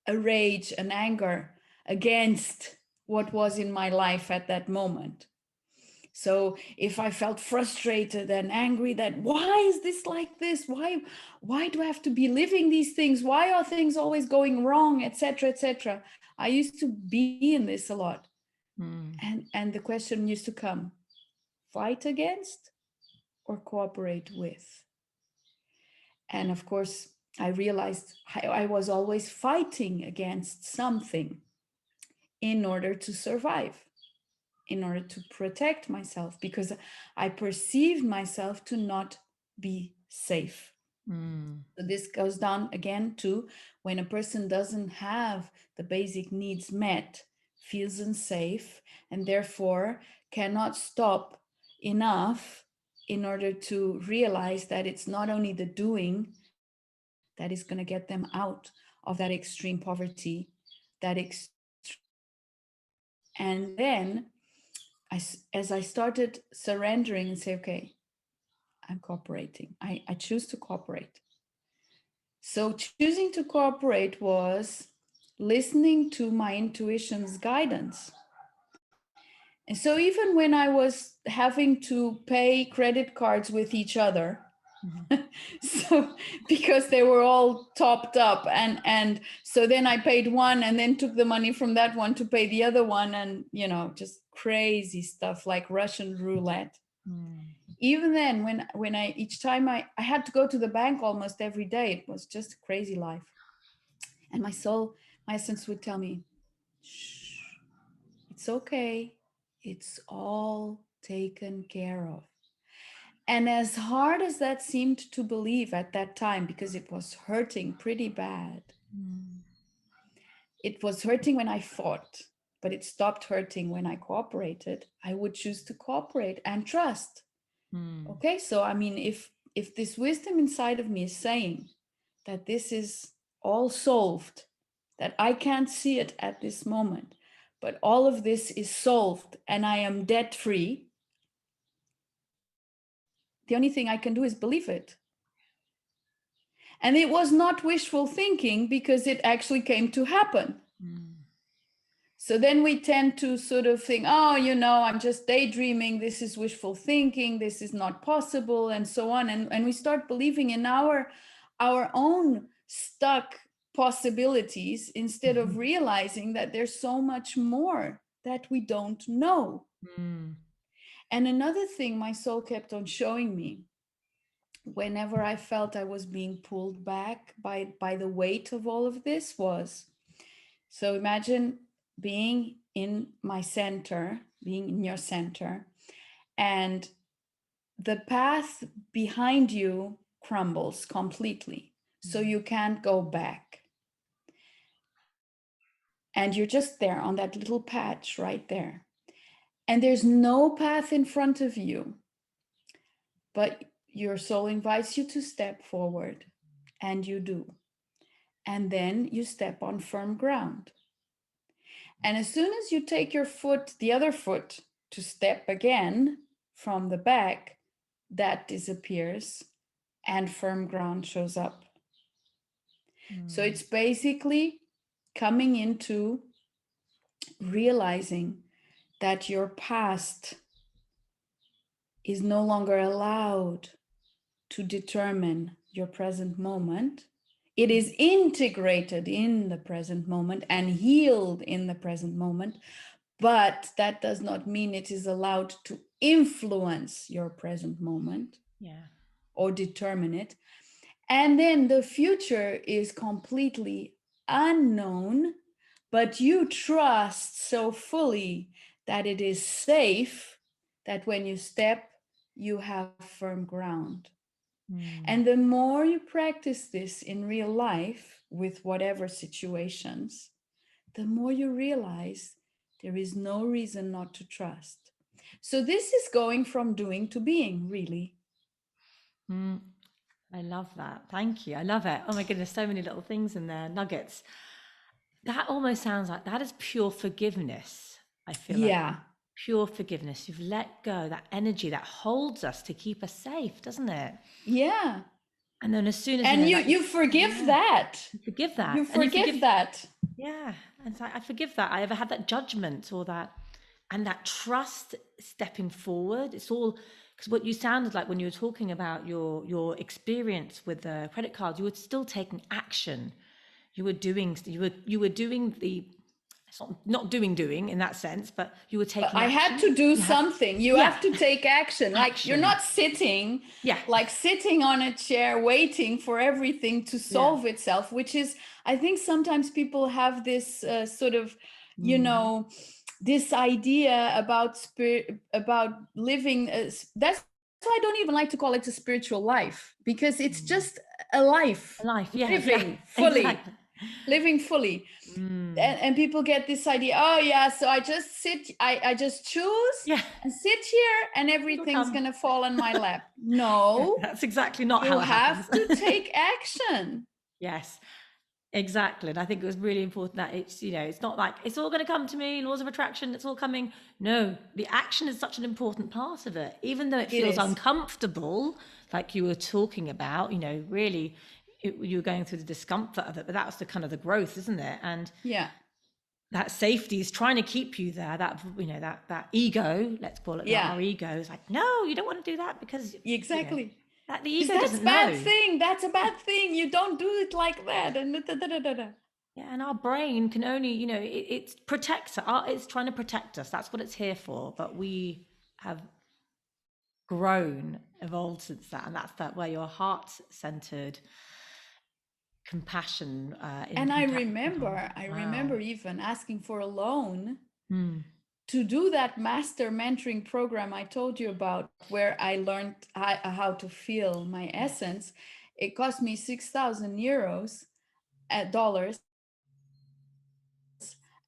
a rage, an anger against what was in my life at that moment. So if I felt frustrated and angry that why is this like this? Why do I have to be living these things? Why are things always going wrong, etc., etc.? I used to be in this a lot. And the question used to come: fight against or cooperate with? And of course, I realized I was always fighting against something in order to survive, in order to protect myself, because I perceived myself to not be safe. So this goes down again to when a person doesn't have the basic needs met, feels unsafe, and therefore cannot stop enough in order to realize that it's not only the doing that is going to get them out of that extreme poverty, and then as I started surrendering and say, okay, I'm cooperating. I choose to cooperate. So choosing to cooperate was listening to my intuition's guidance. And so even when I was having to pay credit cards with each other, so because they were all topped up, and so then I paid one and then took the money from that one to pay the other one, and just crazy stuff like Russian roulette. Even then, when each time I had to go to the bank almost every day, it was just a crazy life. And my soul, my essence would tell me, shh, it's okay, it's all taken care of. And as hard as that seemed to believe at that time, because it was hurting pretty bad, it was hurting when I fought, but it stopped hurting when I cooperated. I would choose to cooperate and trust. Okay, so I mean, if this wisdom inside of me is saying that this is all solved, that I can't see it at this moment, but all of this is solved and I am debt free, the only thing I can do is believe it. And it was not wishful thinking, because it actually came to happen. So then we tend to sort of think, oh, I'm just daydreaming. This is wishful thinking. This is not possible, and so on. And we start believing in our own stuck possibilities instead of realizing that there's so much more that we don't know. And another thing my soul kept on showing me whenever I felt I was being pulled back by the weight of all of this was, so imagine being in my center, being in your center, and the path behind you crumbles completely. So you can't go back. And you're just there on that little patch right there. And there's no path in front of you. But your soul invites you to step forward, and you do. And then you step on firm ground. And as soon as you take your foot, the other foot, to step again from the back, that disappears and firm ground shows up. So it's basically coming into realizing that your past is no longer allowed to determine your present moment. It is integrated in the present moment and healed in the present moment, but that does not mean it is allowed to influence your present moment or determine it. And then the future is completely unknown, but you trust so fully that it is safe that when you step, you have firm ground. And the more you practice this in real life with whatever situations, the more you realize there is no reason not to trust. So this is going from doing to being, really. I love that. Thank you. I love it. Oh my goodness, so many little things in there, nuggets. That almost sounds like that is pure forgiveness. I feel like pure forgiveness. You've let go that energy that holds us to keep us safe, doesn't it? Yeah. And then as soon as you forgive that. You forgive that. You forgive that. Yeah. And it's like, I forgive that. I ever had that judgment or that, and that trust stepping forward. It's all because what you sounded like when you were talking about your experience with the credit cards, you were still taking action. You were doing the, it's not doing in that sense, but you were taking I action. had to do something. You have to take action. Like you're not sitting, like sitting on a chair waiting for everything to solve itself, which is, I think sometimes people have this sort of, you know, this idea about about living. That's why I don't even like to call it a spiritual life, because it's just a life. Living fully. Exactly. Living fully. And people get this idea, oh yeah, so I just sit, I just choose and sit here and everything's gonna fall in my lap. No, that's exactly not how it happens. You have to take action. Yes, exactly. And I think it was really important that it's, you know, it's not like it's all going to come to me, laws of attraction, it's all coming. No, the action is such an important part of it, even though it feels uncomfortable, like you were talking about, you know, really you were going through the discomfort of it, but that was the kind of the growth, isn't it? And that safety is trying to keep you there. That, you know, that ego, let's call it that, our ego is like, no, you don't want to do that because exactly. You know, that the ego doesn't know. That's a bad thing. That's a bad thing. You don't do it like that. And yeah, and our brain can only, you know, it protects us. It's trying to protect us. That's what it's here for. But we have grown, evolved since that, and that's that where your heart-centered compassion. And I remember even asking for a loan to do that master mentoring program I told you about, where I learned how to feel my essence. It cost me 6,000 euros at dollars,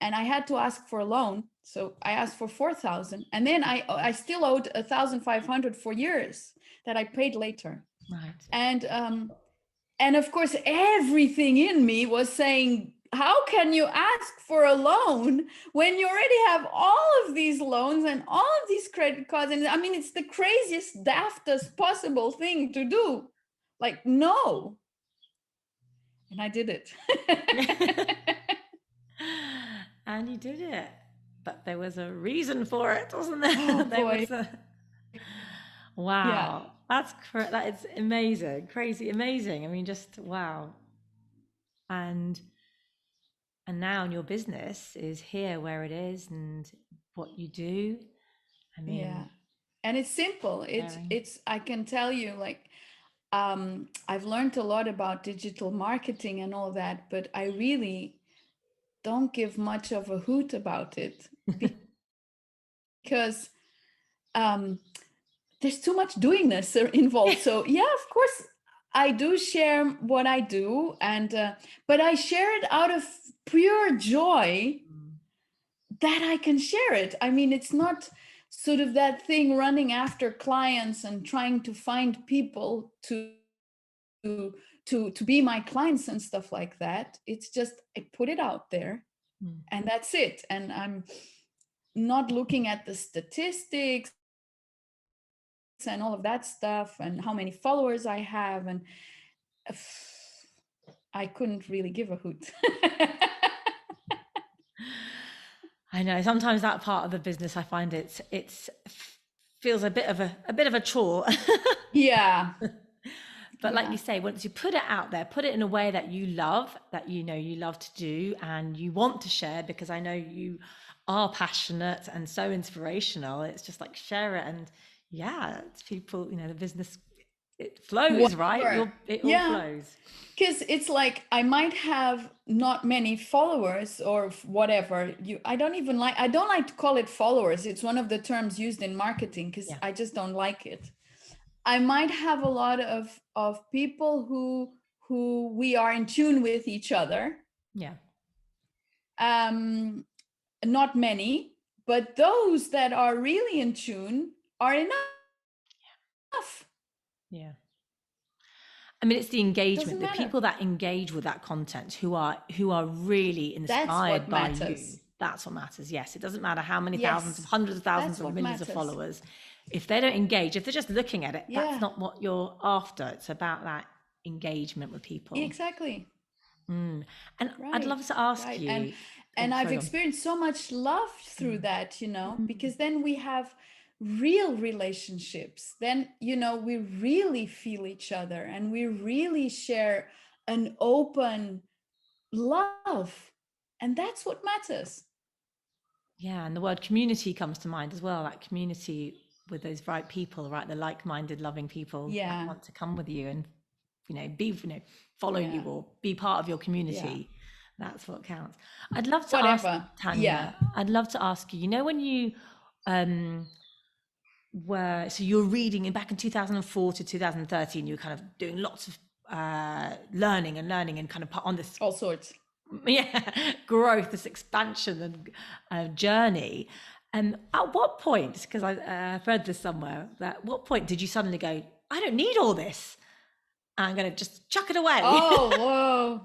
and I had to ask for a loan. So I asked for 4,000, and then I still owed 1,500 for years that I paid later. Right. And of course, everything in me was saying, how can you ask for a loan when you already have all of these loans and all of these credit cards? And I mean, it's the craziest, daftest possible thing to do. Like, no. And I did it. And you did it. But there was a reason for it, wasn't there? Oh, boy. Wow. Yeah. That is amazing, crazy, amazing. I mean, just wow. And now your business is here where it is and what you do. I mean, and it's simple. It's I can tell you, like, I've learned a lot about digital marketing and all that, but I really don't give much of a hoot about it because there's too much doingness involved. So yeah, of course I do share what I do, and but I share it out of pure joy that I can share it. I mean, it's not sort of that thing running after clients and trying to find people to be my clients and stuff like that. It's just I put it out there and that's it. And I'm not looking at the statistics and all of that stuff and how many followers I have, and I couldn't really give a hoot. I know sometimes that part of the business, I find it's feels a bit of a chore. Yeah. But like you say, once you put it out there, put it in a way that you love, that you love to do and you want to share, because I know you are passionate and so inspirational. It's just like share it, and yeah, it's people, the business, it flows, right? Whatever. It all Yeah. flows. Because it's like I might have not many followers or whatever. I don't like to call it followers. It's one of the terms used in marketing because I just don't like it. I might have a lot of people who we are in tune with each other. Yeah. Not many, but those that are really in tune are enough. Yeah. I mean, it's the engagement, the Doesn't people matter. that engage with that content, who are really inspired by you. That's what matters. Yes, it doesn't matter how many thousands of hundreds of thousands of millions of followers. If they don't engage, if they're just looking at it, that's not what you're after. It's about that engagement with people. Exactly. And I'd love to ask you. And I've experienced so much love through that, because then we have real relationships. Then, we really feel each other and we really share an open love. And that's what matters. Yeah, and the word community comes to mind as well. That community with those right people, right? The like-minded, loving people that want to come with you and, follow you or be part of your community. That's what counts. I'd love to ask Tania. I'd love to ask you. When you so you're reading back in 2004 to 2013, you were kind of doing lots of learning and kind of put on this all sorts. Growth, this expansion and journey. And at what point, because I've read this somewhere, that what point did you suddenly go, I don't need all this, I'm going to just chuck it away? Oh, whoa.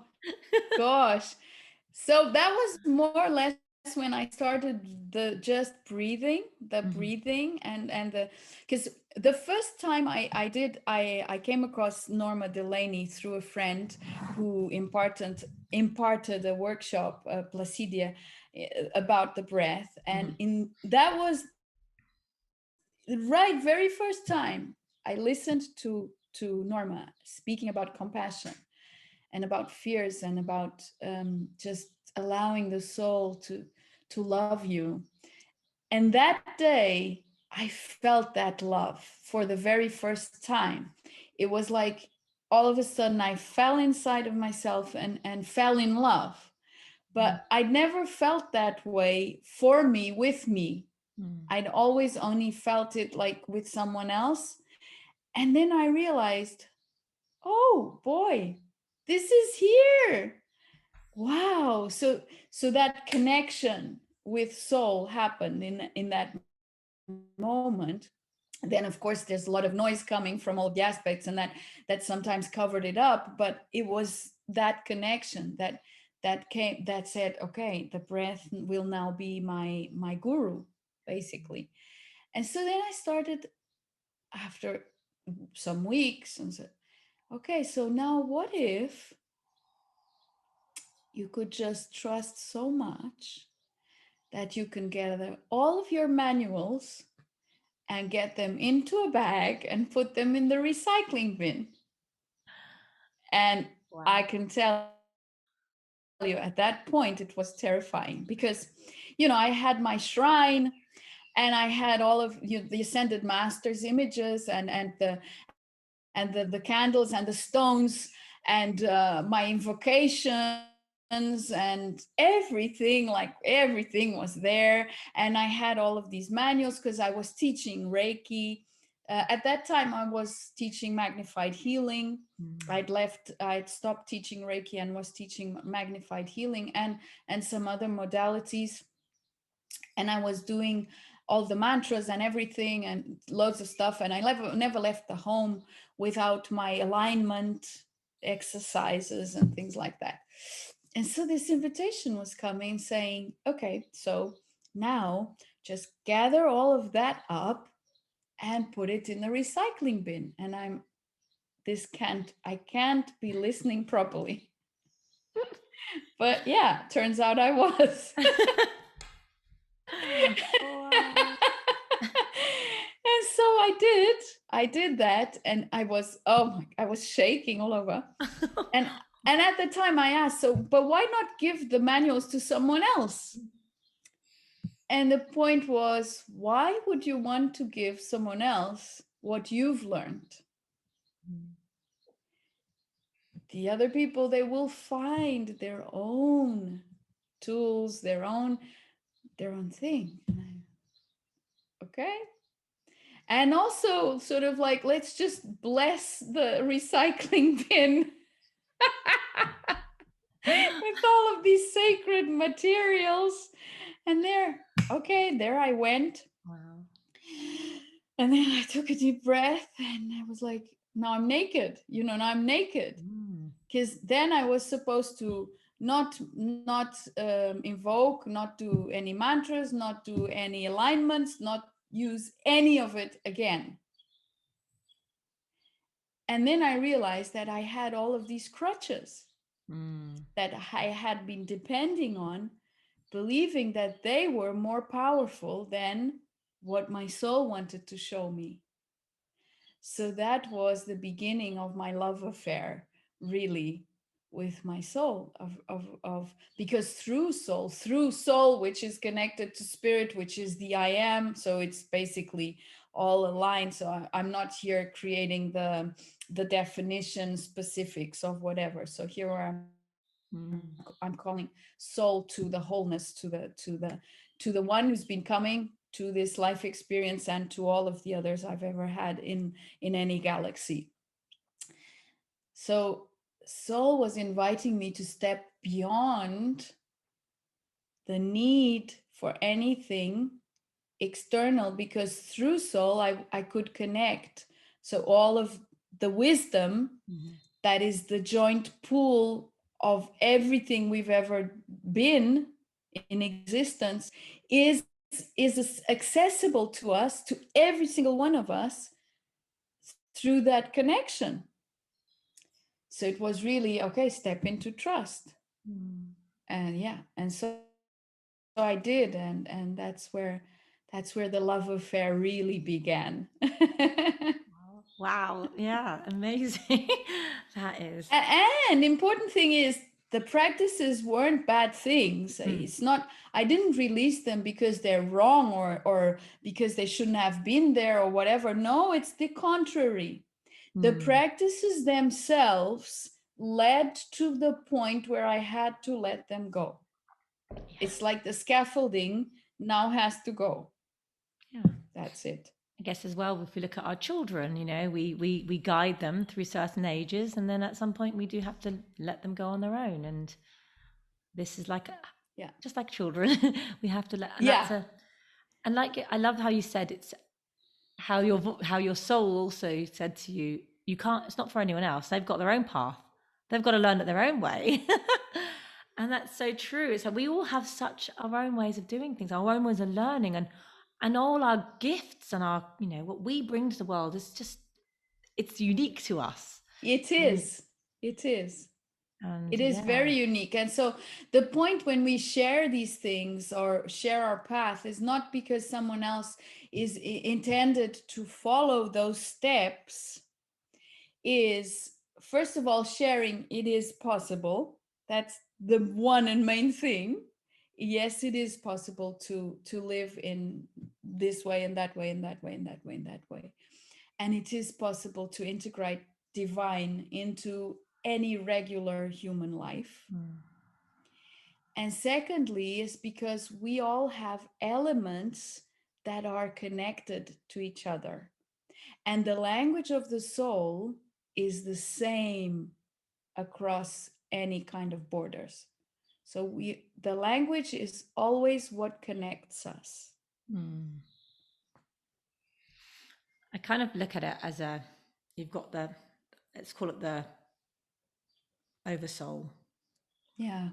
Gosh. So that was more or less when I started the just breathing, breathing and because the first time I came across Norma Delaney through a friend who imparted a workshop, Placidia, about the breath. And that was the very first time I listened to Norma speaking about compassion and about fears and about just allowing the soul to love you. And that day, I felt that love for the very first time. It was like all of a sudden I fell inside of myself and fell in love. But I'd never felt that way for me, with me. I'd always only felt it like with someone else. And then I realized, oh boy, this is here. Wow. So that connection with soul happened in that moment. Then of course there's a lot of noise coming from all the aspects, and that sometimes covered it up, but it was that connection that came, that said, okay, the breath will now be my guru, basically. And so then I started after some weeks and said, okay, so now what if you could just trust so much that you can gather all of your manuals and get them into a bag and put them in the recycling bin. And I can tell you at that point, it was terrifying because, I had my shrine and I had all of the Ascended Masters images and the candles and the stones and my invocations and everything was there. And I had all of these manuals because I was teaching Reiki. At that time, I was teaching magnified healing. I'd stopped teaching Reiki and was teaching magnified healing and some other modalities. And I was doing all the mantras and everything and loads of stuff. And I never left the home without my alignment exercises and things like that. And so this invitation was coming saying, okay, so now just gather all of that up and put it in the recycling bin. And I can't be listening properly. But yeah, turns out I was. And I did that, and I was shaking all over. And at the time I asked, but why not give the manuals to someone else? And the point was, why would you want to give someone else what you've learned? The other people, they will find their own tools, their own thing. Okay. And also sort of like, let's just bless the recycling bin with all of these sacred materials. And there I went. Wow. And then I took a deep breath and I was like, now I'm naked, now I'm naked. Because then I was supposed to not invoke, not do any mantras, not do any alignments, not use any of it again. And then I realized that I had all of these crutches that I had been depending on, believing that they were more powerful than what my soul wanted to show me. So that was the beginning of my love affair, really, with my soul, of because through soul, which is connected to spirit, which is the I am. So it's basically all aligned. So I'm not here creating the definition specifics of whatever. So here I'm calling soul to the wholeness, to the one who's been coming to this life experience and to all of the others I've ever had in any galaxy. So soul was inviting me to step beyond the need for anything external, because through soul I could connect. So all of the wisdom that is the joint pool of everything we've ever been in existence is accessible to us, to every single one of us, through that connection. So it was really, okay, step into trust. And so I did, and that's where the love affair really began. Wow. Yeah, amazing. That is. And important thing is, the practices weren't bad things. It's not, I didn't release them because they're wrong or because they shouldn't have been there or whatever. No, it's the contrary. The practices themselves led to the point where I had to let them go. It's like the scaffolding now has to go. Yeah. That's it. I guess as well, if we look at our children, we guide them through certain ages, and then at some point we do have to let them go on their own. And this is like, just like children, we have to let. And I love how you said it's how your soul also said to you, you can't. It's not for anyone else. They've got their own path. They've got to learn it their own way. And that's so true. It's like we all have such our own ways of doing things, our own ways of learning, and all our gifts and our, what we bring to the world is just, it's unique to us. It is. It is. And it is very unique. And so the point when we share these things or share our path is not because someone else is intended to follow those steps, is first of all sharing it is possible. That's the one and main thing. Yes, it is possible to live in this way and that way and that way and that way and that way. And it is possible to integrate divine into any regular human life. And secondly, is because we all have elements that are connected to each other. And the language of the soul is the same across any kind of borders. So the language is always what connects us. I kind of look at it as you've got let's call it the oversoul. Yeah.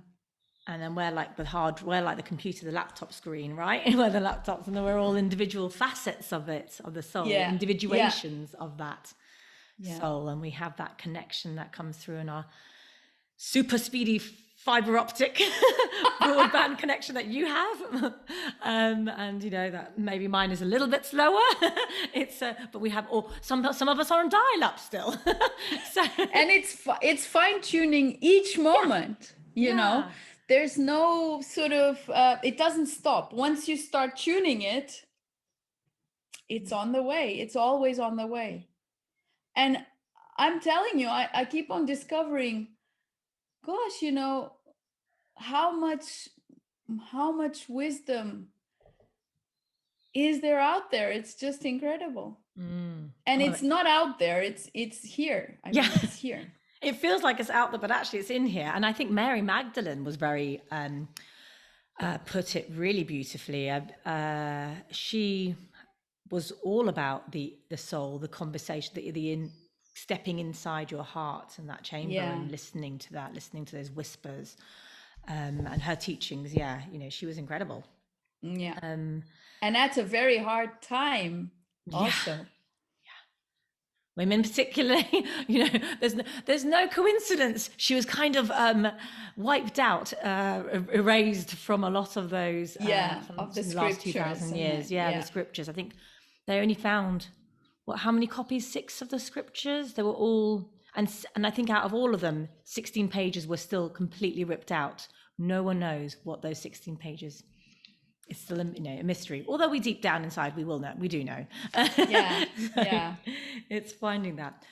And then we're like the computer, the laptop screen, right? We're the laptops, and then we're all individual facets of it, of the soul, individuations of that soul. And we have that connection that comes through in our super speedy fiber optic broadband connection that you have, and you know that maybe mine is a little bit slower. But we have some of us are on dial-up still. So, and it's fine-tuning each moment. You know, there's no sort of it doesn't stop once you start tuning it. It's on the way. It's always on the way. And I'm telling you, I keep on discovering, gosh, you know, how much wisdom is there out there. It's just incredible. And it's not out there, it's here. I mean, it's here. It feels like it's out there, but actually it's in here. And I think Mary Magdalene was very put it really beautifully. She was all about the soul, the conversation, the stepping inside your heart and that chamber and listening to those whispers, and her teachings. Yeah, you know, she was incredible. Yeah. And that's a very hard time also. Women particularly, you know, there's no coincidence. She was kind of wiped out, erased from a lot of those of the last 2,000 years. The scriptures. I think they only found how many copies? 6 of the scriptures. They were all, and I think out of all of them, 16 pages were still completely ripped out. No one knows what those 16 pages. It's still a mystery. Although we deep down inside, we will know. We do know. It's finding that.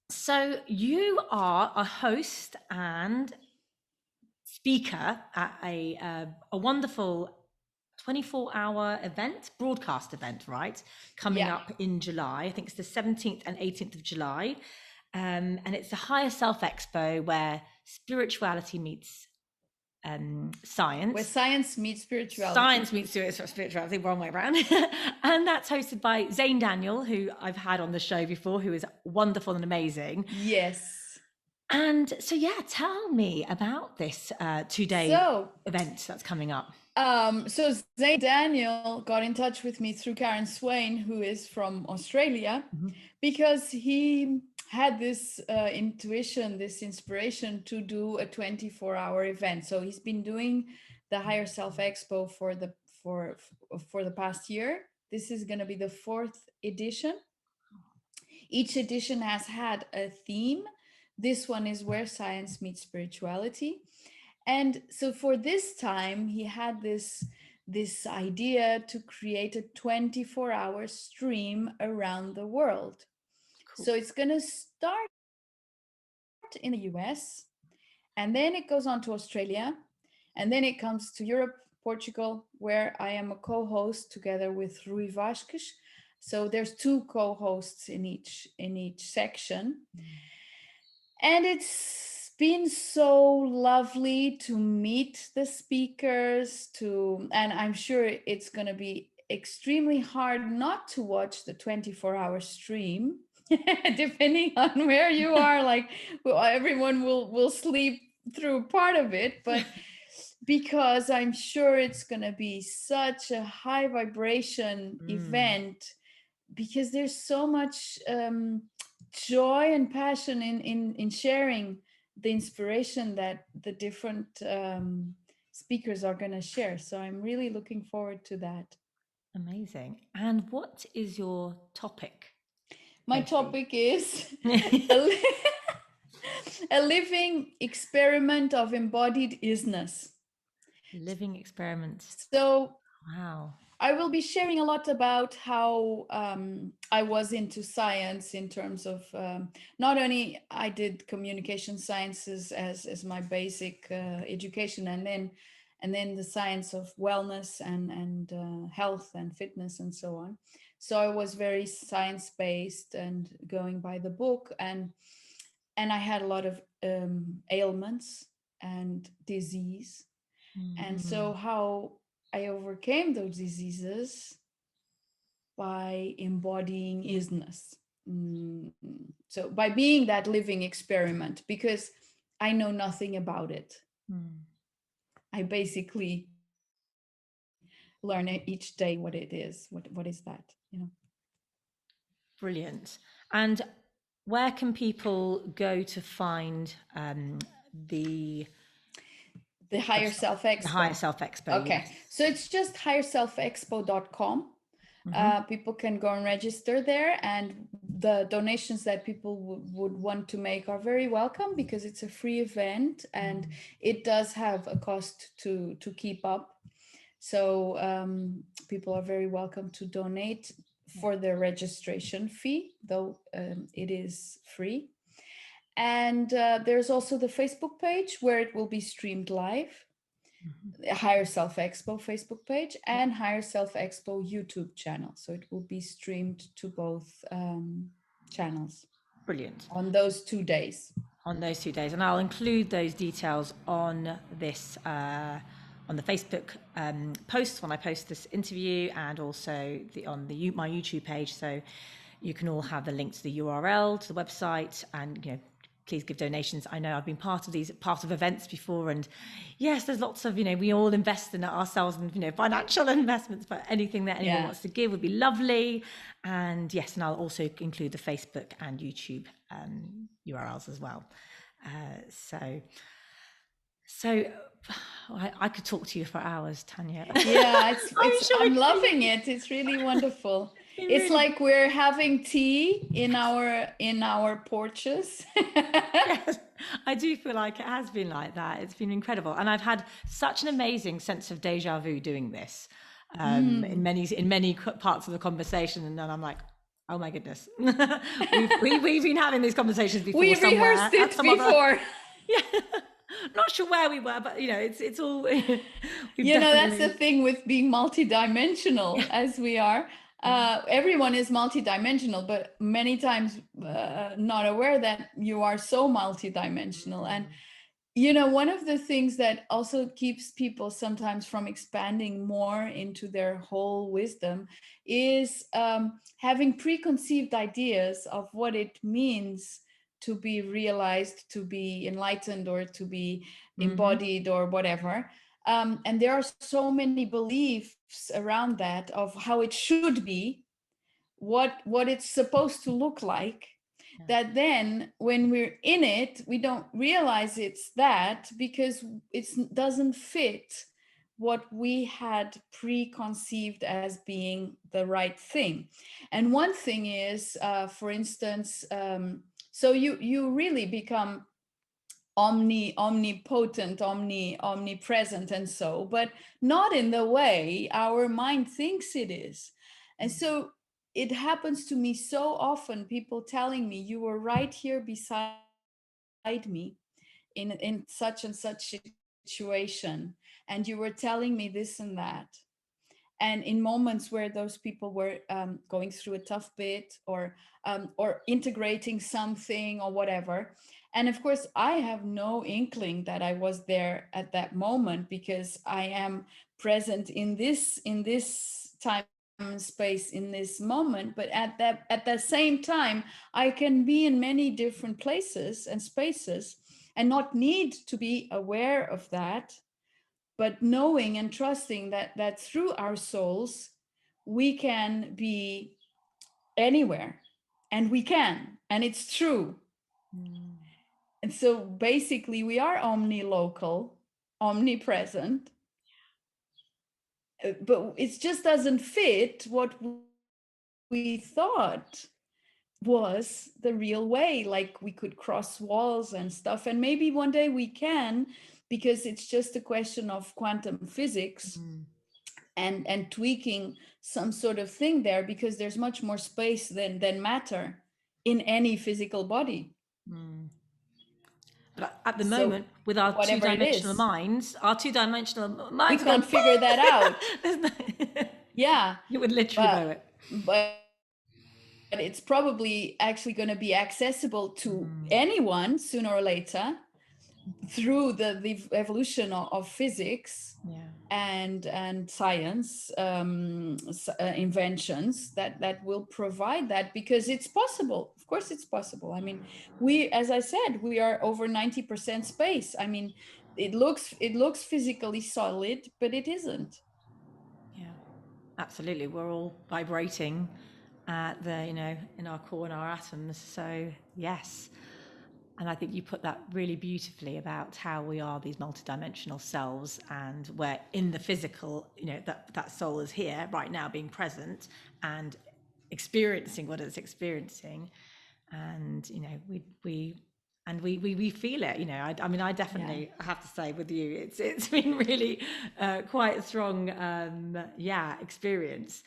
So you are a host and speaker at a wonderful 24-hour broadcast event, right? Coming up in July. I think it's the 17th and 18th of July. And it's the Higher Self Expo, where spirituality meets science. Where science meets spirituality. Science meets spirituality, wrong way around. And that's hosted by Zane Daniel, who I've had on the show before, who is wonderful and amazing. Yes. And so, tell me about this 2-day event that's coming up. So Zane Daniel got in touch with me through Karen Swain, who is from Australia, because he had this intuition, this inspiration to do a 24-hour event. So he's been doing the Higher Self Expo for the past year. This is going to be the 4th edition. Each edition has had a theme. This one is where science meets spirituality. And so for this time, he had this idea to create a 24-hour stream around the world. Cool. So it's going to start in the US, and then it goes on to Australia, and then it comes to Europe, Portugal, where I am a co-host together with Rui Vasquez. So there's 2 co-hosts in each section. And it's been so lovely to meet the speakers, and I'm sure it's going to be extremely hard not to watch the 24-hour stream, depending on where you are. Like, everyone will sleep through part of it, but because I'm sure it's going to be such a high vibration event, because there's so much joy and passion in sharing the inspiration that the different speakers are going to share. So I'm really looking forward to that. Amazing. And what is your topic? My topic is a living experiment of embodied isness. Living experiment. So, wow. I will be sharing a lot about how I was into science in terms of not only I did communication sciences as my basic education, and then the science of wellness and health and fitness and so on. So I was very science-based and going by the book, and I had a lot of ailments and disease. And so how I overcame those diseases by embodying isness. So by being that living experiment, because I know nothing about it. I basically learn each day what it is. What is that? Brilliant. And where can people go to find the Higher Self Expo. The Higher Self Expo. Okay, yes. So it's just higherselfexpo.com. People can go and register there, and the donations that people would want to make are very welcome, because it's a free event and it does have a cost to keep up. So people are very welcome to donate for the registration fee, though it is free. And there's also the Facebook page where it will be streamed live. Higher Self Expo Facebook page and Higher Self Expo YouTube channel. So it will be streamed to both channels. Brilliant. On those 2 days. On those 2 days. And I'll include those details on this, on the Facebook post when I post this interview, and also on my YouTube page. So you can all have the link to the URL, to the website, and, please give donations. I know I've been part of events before, and yes, there's lots of, we all invest in ourselves and, financial investments, but anything that anyone wants to give would be lovely. And yes, and I'll also include the Facebook and YouTube URLs as well. So I could talk to you for hours, Tania. Yeah, I'm loving it. It's really wonderful. It's like we're having tea in our porches. Yes, I do feel like it has been like that. It's been incredible, and I've had such an amazing sense of deja vu doing this in many parts of the conversation, and then I'm like, oh my goodness, we've been having these conversations before. We rehearsed it before. Yeah. Not sure where we were, but it's all. That's the thing with being multidimensional, as we are. Everyone is multidimensional, but many times not aware that you are so multidimensional. And one of the things that also keeps people sometimes from expanding more into their whole wisdom is having preconceived ideas of what it means to be realized, to be enlightened, or to be embodied, or whatever. And there are so many beliefs around that of how it should be, what it's supposed to look like, that then when we're in it, we don't realize it's that, because it doesn't fit what we had preconceived as being the right thing. And one thing is, for instance, so you really become omnipotent, omnipresent, and so, but not in the way our mind thinks it is. And so it happens to me so often, people telling me, you were right here beside me in such and such situation, and you were telling me this and that. And in moments where those people were going through a tough bit, or integrating something or whatever. And of course, I have no inkling that I was there at that moment, because I am present in this time and space, in this moment. But at the same time, I can be in many different places and spaces and not need to be aware of that, but knowing and trusting that through our souls, we can be anywhere, and we can, and it's true. And so basically we are omnilocal, omnipresent, but it just doesn't fit what we thought was the real way. Like, we could cross walls and stuff, and maybe one day we can, because it's just a question of quantum physics and tweaking some sort of thing there, because there's much more space than matter in any physical body. But at the moment, with our two-dimensional minds, we can't figure that out. Yeah, you would literally know it. But it's probably actually going to be accessible to anyone sooner or later, through the evolution of physics and science, inventions that will provide that, because it's possible. Of course it's possible. I mean, as I said, we are over 90% space. I mean, it looks physically solid, but it isn't. Yeah, absolutely. We're all vibrating at in our core and our atoms. So yes. And I think you put that really beautifully about how we are these multidimensional selves, and we're in the physical, that soul is here right now, being present and experiencing what it's experiencing. And, we feel it, I mean, I definitely have to say with you, it's been really quite a strong, experience.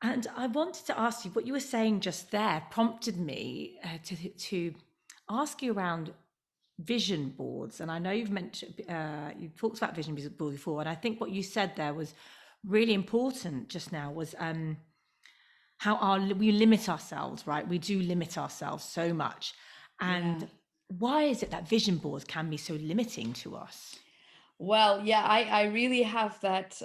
And I wanted to ask you, what you were saying just there prompted me to ask you around vision boards. And I know you've you've talked about vision boards before, and I think what you said there was really important just now, was how we limit ourselves, right? We do limit ourselves so much. And why is it that vision boards can be so limiting to us? Well, yeah, I really have that.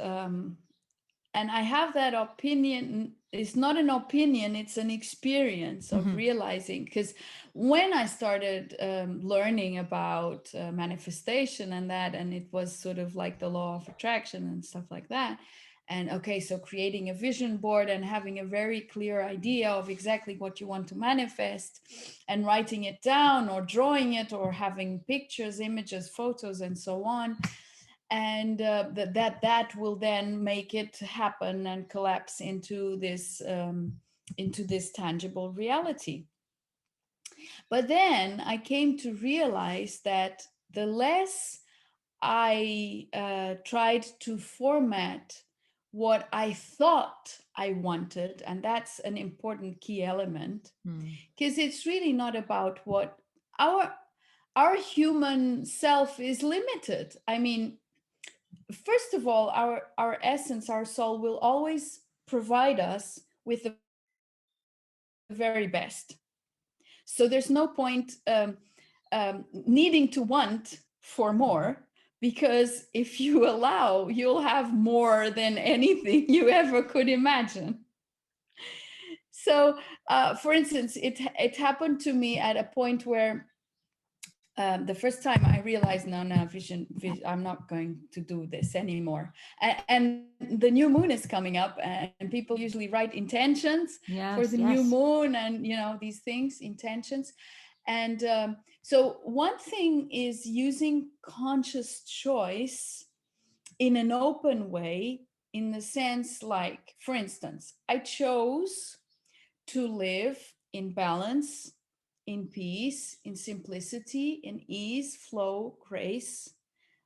And I have that opinion. It's not an opinion, it's an experience of realizing, because when I started learning about manifestation and it was sort of like the law of attraction and stuff like that. And okay, so creating a vision board and having a very clear idea of exactly what you want to manifest and writing it down or drawing it or having pictures, images, photos, and so on. And that will then make it happen and collapse into this tangible reality. But then I came to realize that the less I tried to format what I thought I wanted, and that's an important key element, because it's really not about what our human self is limited. I mean, first of all, our essence, our soul will always provide us with the very best. So there's no point needing to want for more, because if you allow, you'll have more than anything you ever could imagine. So, for instance, it happened to me at a point where the first time I realized, no, vision, I'm not going to do this anymore. And the new moon is coming up, and people usually write intentions for the new moon, and these things, intentions. And so one thing is using conscious choice in an open way, in the sense, like, for instance, I chose to live in balance, in peace, in simplicity, in ease, flow, grace,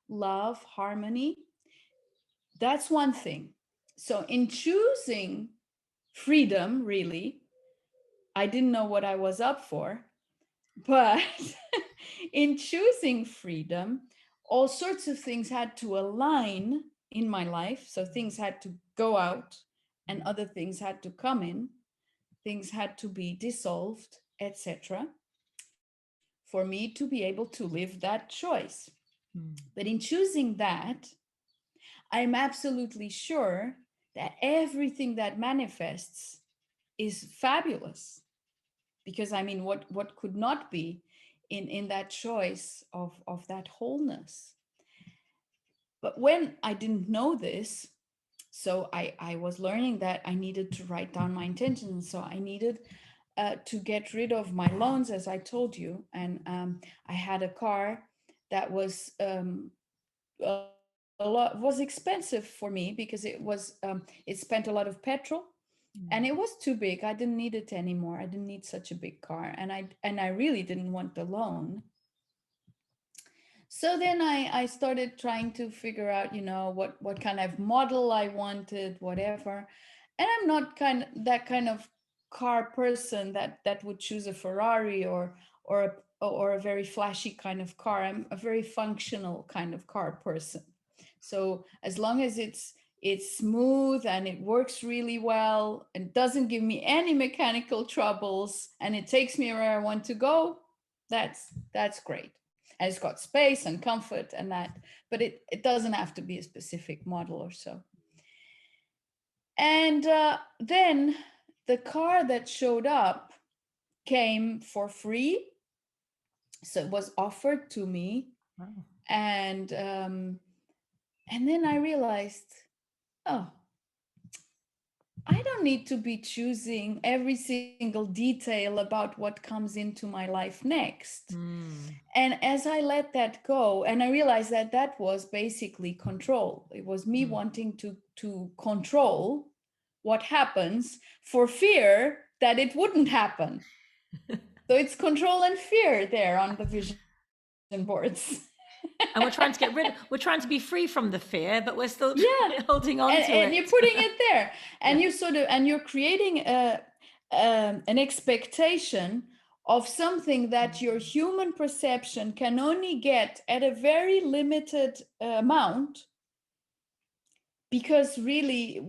love, harmony. That's one thing. So in choosing freedom, really, I didn't know what I was up for, but in choosing freedom, all sorts of things had to align in my life. So things had to go out and other things had to come in. Things had to be dissolved, etc., for me to be able to live that choice. But in choosing that, I'm absolutely sure that everything that manifests is fabulous. Because I mean, what could not be in that choice of that wholeness? But when I didn't know this, so I was learning that I needed to write down my intentions. So I needed to get rid of my loans, as I told you. And I had a car that was was expensive for me, because it spent a lot of petrol, and it was too big. I didn't need it anymore. I didn't need such a big car, and I really didn't want the loan. So then I started trying to figure out, what kind of model I wanted, whatever. And I'm not that kind of car person that would choose a Ferrari or a very flashy kind of car. I'm a very functional kind of car person. So as long as it's smooth and it works really well and doesn't give me any mechanical troubles and it takes me where I want to go, that's great. And it's got space and comfort and that, but it doesn't have to be a specific model or so. And then the car that showed up came for free. So it was offered to me. Wow. And then I realized, oh, I don't need to be choosing every single detail about what comes into my life next. And as I let that go, and I realized that that was basically control. It was me wanting to control what happens for fear that it wouldn't happen. So it's control and fear there on the vision boards. And we're trying to be free from the fear, but we're still holding on to it. And you're putting it there, and you're creating an expectation of something that your human perception can only get at a very limited amount, because really,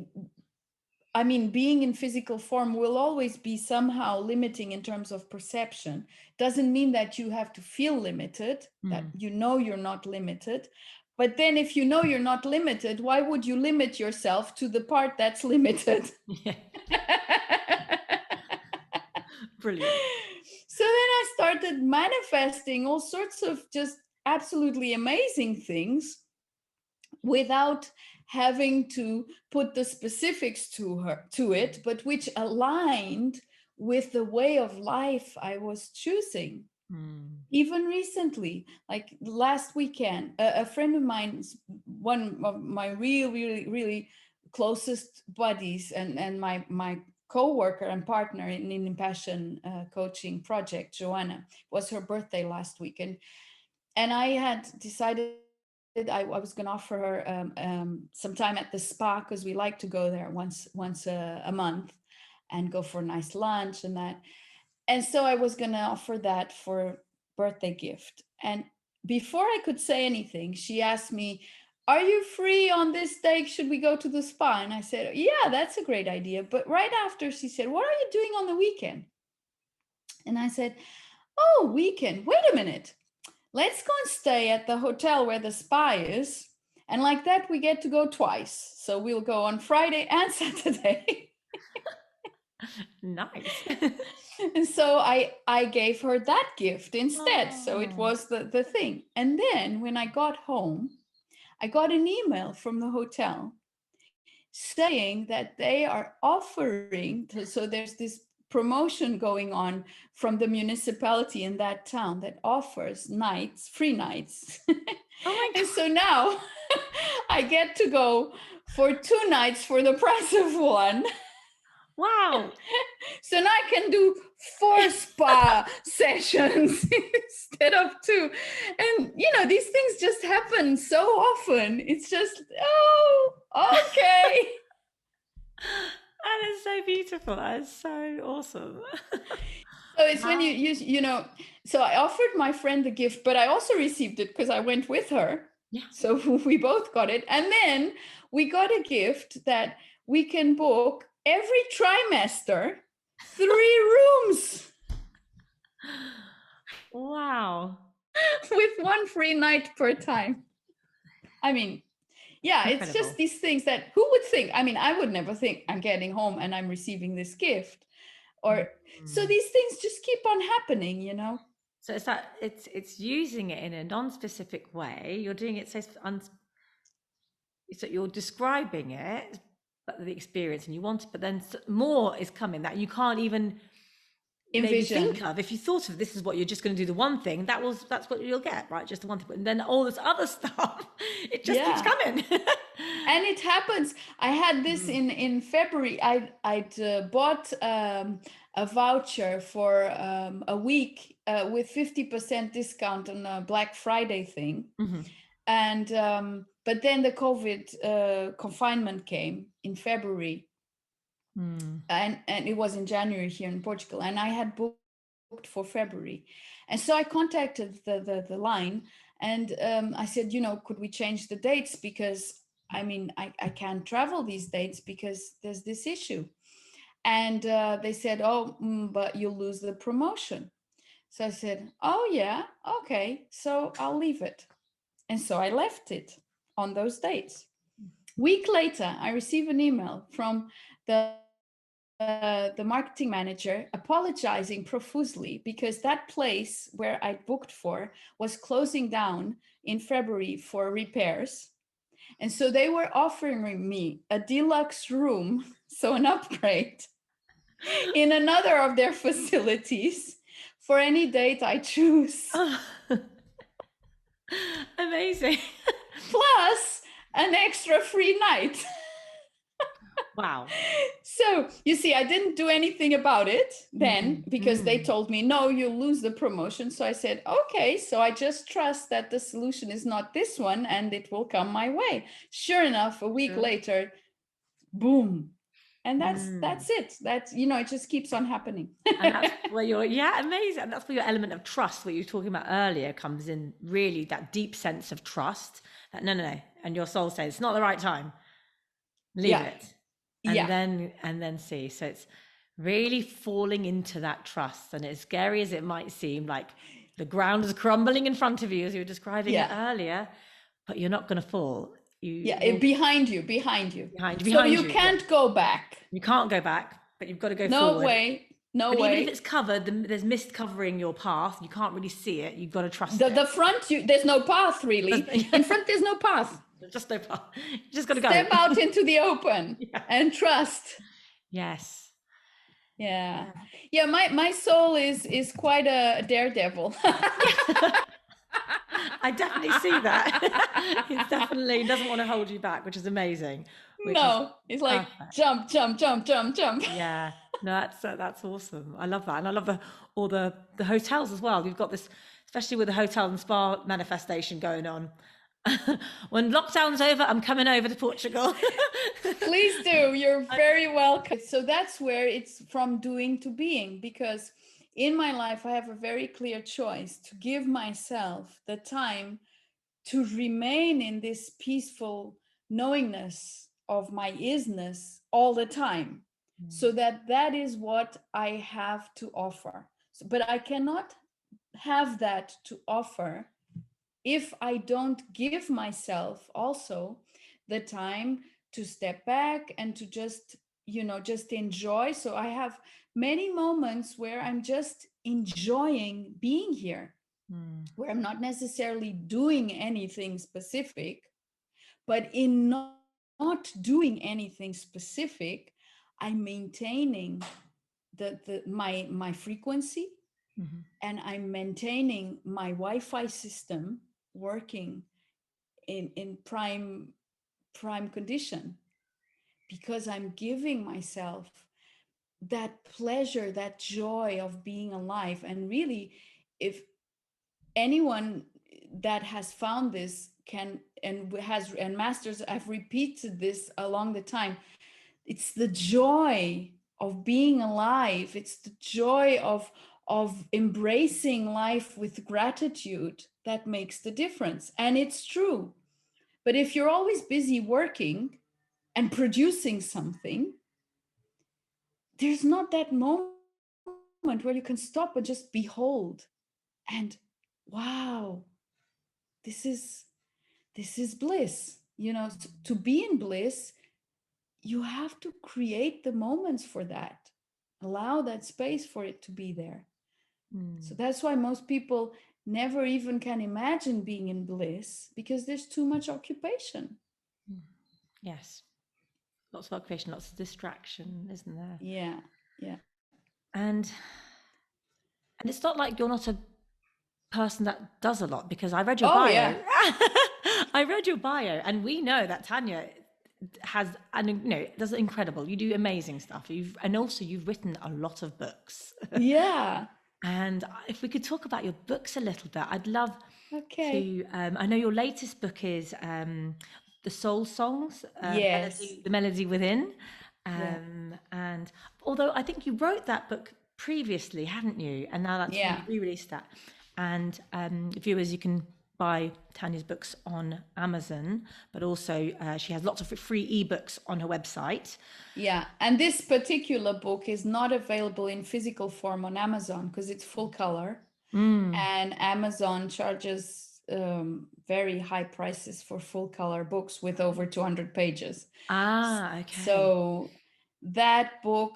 I mean, being in physical form will always be somehow limiting in terms of perception. Doesn't mean that you have to feel limited, that you're not limited. But then if you know you're not limited, why would you limit yourself to the part that's limited? Yeah. Brilliant. So then I started manifesting all sorts of just absolutely amazing things without having to put the specifics to it, but which aligned with the way of life I was choosing. Even recently, like last weekend, a friend of mine, one of my really closest buddies, and my co-worker and partner in InPassion Coaching project, Joanna, was her birthday last week, and I had decided I was going to offer her some time at the spa, because we like to go there once a month and go for a nice lunch and that. And so I was going to offer that for birthday gift. And before I could say anything, she asked me, "Are you free on this day? Should we go to the spa?" And I said, "Yeah, that's a great idea." But right after, she said, "What are you doing on the weekend?" And I said, "Oh, weekend. Wait a minute. Let's go and stay at the hotel where the spa is. And like that, we get to go twice. So we'll go on Friday and Saturday." Nice. And so I gave her that gift instead. So it was the thing. And then when I got home, I got an email from the hotel saying that they are offering, so there's this promotion going on from the municipality in that town that offers free nights. Oh my God. And so now I get to go for 2 nights for the price of one. Wow. So now I can do 4 spa sessions instead of 2. And, these things just happen so often. It's just, oh, okay. That is so beautiful. That is so awesome. So it's when so I offered my friend the gift, but I also received it because I went with her. Yeah. So we both got it. And then we got a gift that we can book every trimester 3 rooms. Wow. With 1 free night per time. I mean, yeah, Incredible. It's just these things that who would think? I mean, I would never think I'm getting home and I'm receiving this gift. Or so these things just keep on happening, So it's that it's using it in a non-specific way. You're doing it so you're describing it, but the experience, and you want it, but then more is coming that you can't even envision. Maybe think of. If you thought of this is what you're just going to do the one thing, that's what you'll get, right? Just the one thing. And then all this other stuff, it just keeps coming. And it happens. I had this in February. I'd bought a voucher for a week with 50% discount on a Black Friday thing. And but then the COVID confinement came in February. And it was in January here in Portugal, and I had booked for February. And so I contacted the line, and I said, could we change the dates, because I mean, I can't travel these dates because there's this issue. And they said, "Oh, but you'll lose the promotion." So I said, "Oh yeah, okay, so I'll leave it." And so I left it on those dates. Week later, I received an email from the marketing manager apologizing profusely because that place where I booked for was closing down in February for repairs. And so they were offering me a deluxe room, so an upgrade, in another of their facilities for any date I choose. Oh. Amazing. Plus an extra free night. Wow. So you see, I didn't do anything about it then because they told me, no, you'll lose the promotion. So I said, okay, so I just trust that the solution is not this one and it will come my way. Sure enough, a week later, boom. And that's it. That's, you know, it just keeps on happening. And that's where amazing. And that's where your element of trust, what you were talking about earlier, comes in. Really, that deep sense of trust that no. And your soul says, it's not the right time. Leave it. And then see. So it's really falling into that trust. And as scary as it might seem, like the ground is crumbling in front of you, as you were describing it earlier, but you're not going to fall. Behind you. So you can't go back. You can't go back, but you've got to go forward. No way. Even if it's covered, there's mist covering your path. You can't really see it. You've got to trust it. The front, there's no path really. In front, there's no path. Just no path. You just got to go. Step out into the open and trust. Yes. Yeah. My soul is quite a daredevil. I definitely see that. It definitely doesn't want to hold you back, which is amazing. It's like jump. Yeah, no, that's awesome. I love that, and I love all the hotels as well. You've got this, especially with the hotel and spa manifestation going on. When lockdown's over, I'm coming over to Portugal. Please do. You're very welcome. So that's where it's from doing to being, because in my life, I have a very clear choice to give myself the time to remain in this peaceful knowingness of my isness all the time. So that is what I have to offer. But I cannot have that to offer if I don't give myself also the time to step back and to just enjoy. So I have many moments where I'm just enjoying being here, where I'm not necessarily doing anything specific, but in not doing anything specific, I'm maintaining my frequency, and I'm maintaining my Wi-Fi system working in prime condition, because I'm giving myself that pleasure, that joy of being alive. And really, if anyone that has found this and masters, I've repeated this along the time, it's the joy of being alive. It's the joy of embracing life with gratitude that makes the difference. And it's true. But if you're always busy working and producing something, there's not that moment where you can stop and just behold and wow, this is bliss. To be in bliss, you have to create the moments for that, allow that space for it to be there. So that's why most people never even can imagine being in bliss, because there's too much occupation. Yes. Lots of occupation, lots of distraction, isn't there? Yeah. And it's not like you're not a person that does a lot, because I read your bio. Yeah. I read your bio, and we know that Tania does incredible. You do amazing stuff. You've written a lot of books. Yeah. And if we could talk about your books a little bit, I'd love to. I know your latest book is The Soul Songs, The Melody Within. And although I think you wrote that book previously, hadn't you? And now that's you re-released that. And viewers, you can buy Tania's books on Amazon, but also she has lots of free ebooks on her website. Yeah, and this particular book is not available in physical form on Amazon because it's full color, and Amazon charges very high prices for full color books with over 200 pages. Okay. So that book,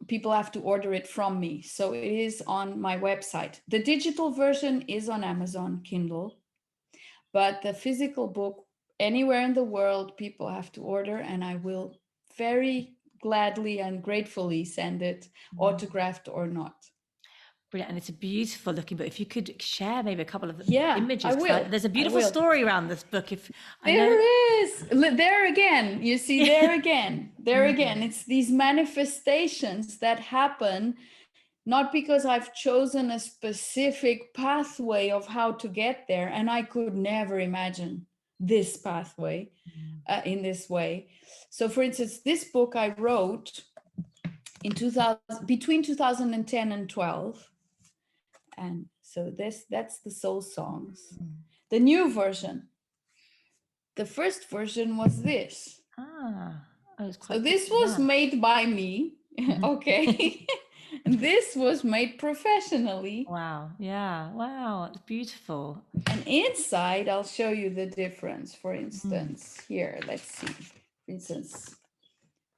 people have to order it from me. So it is on my website. The digital version is on Amazon Kindle, but the physical book, anywhere in the world, people have to order, and I will very gladly and gratefully send it, autographed or not. Brilliant. And it's a beautiful looking book. If you could share maybe a couple of images. I will. There's a beautiful story around this book. There is. There again. You see, there again. There again. It's these manifestations that happen not because I've chosen a specific pathway of how to get there. And I could never imagine this pathway in this way. So for instance, this book I wrote in between 2010 and 12. And so that's the soul songs. The new version. The first version was this. So this was made by me. Okay. And this was made professionally. Wow. Yeah. Wow. It's beautiful. And inside, I'll show you the difference. For instance, here, let's see. For instance,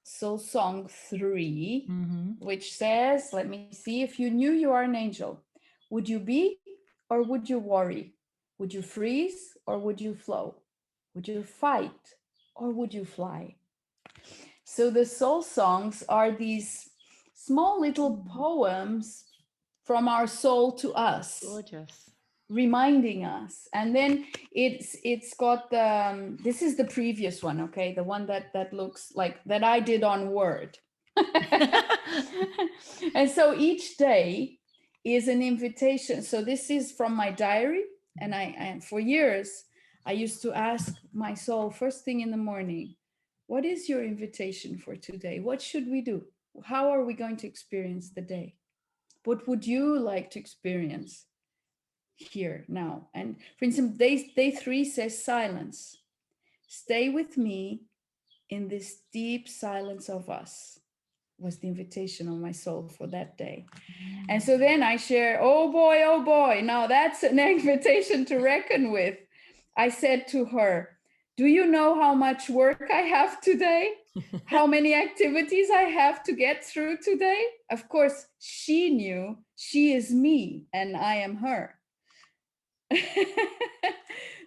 Soul Song 3, which says, let me see, if you knew you are an angel, would you be or would you worry? Would you freeze or would you flow? Would you fight or would you fly? So the soul songs are these small little poems from our soul to us. Gorgeous. Reminding us. And then it's got the, this is the previous one, okay? The one that looks like, that I did on Word. And so each day is an invitation. So this is from my diary. And for years, I used to ask my soul first thing in the morning, what is your invitation for today? What should we do? How are we going to experience the day? What would you like to experience here now? And for instance, day 3 says silence. Stay with me in this deep silence of us, was the invitation of my soul for that day. And so then I share, oh boy, now that's an invitation to reckon with. I said to her, do you know how much work I have today? How many activities I have to get through today? Of course, she knew. She is me and I am her.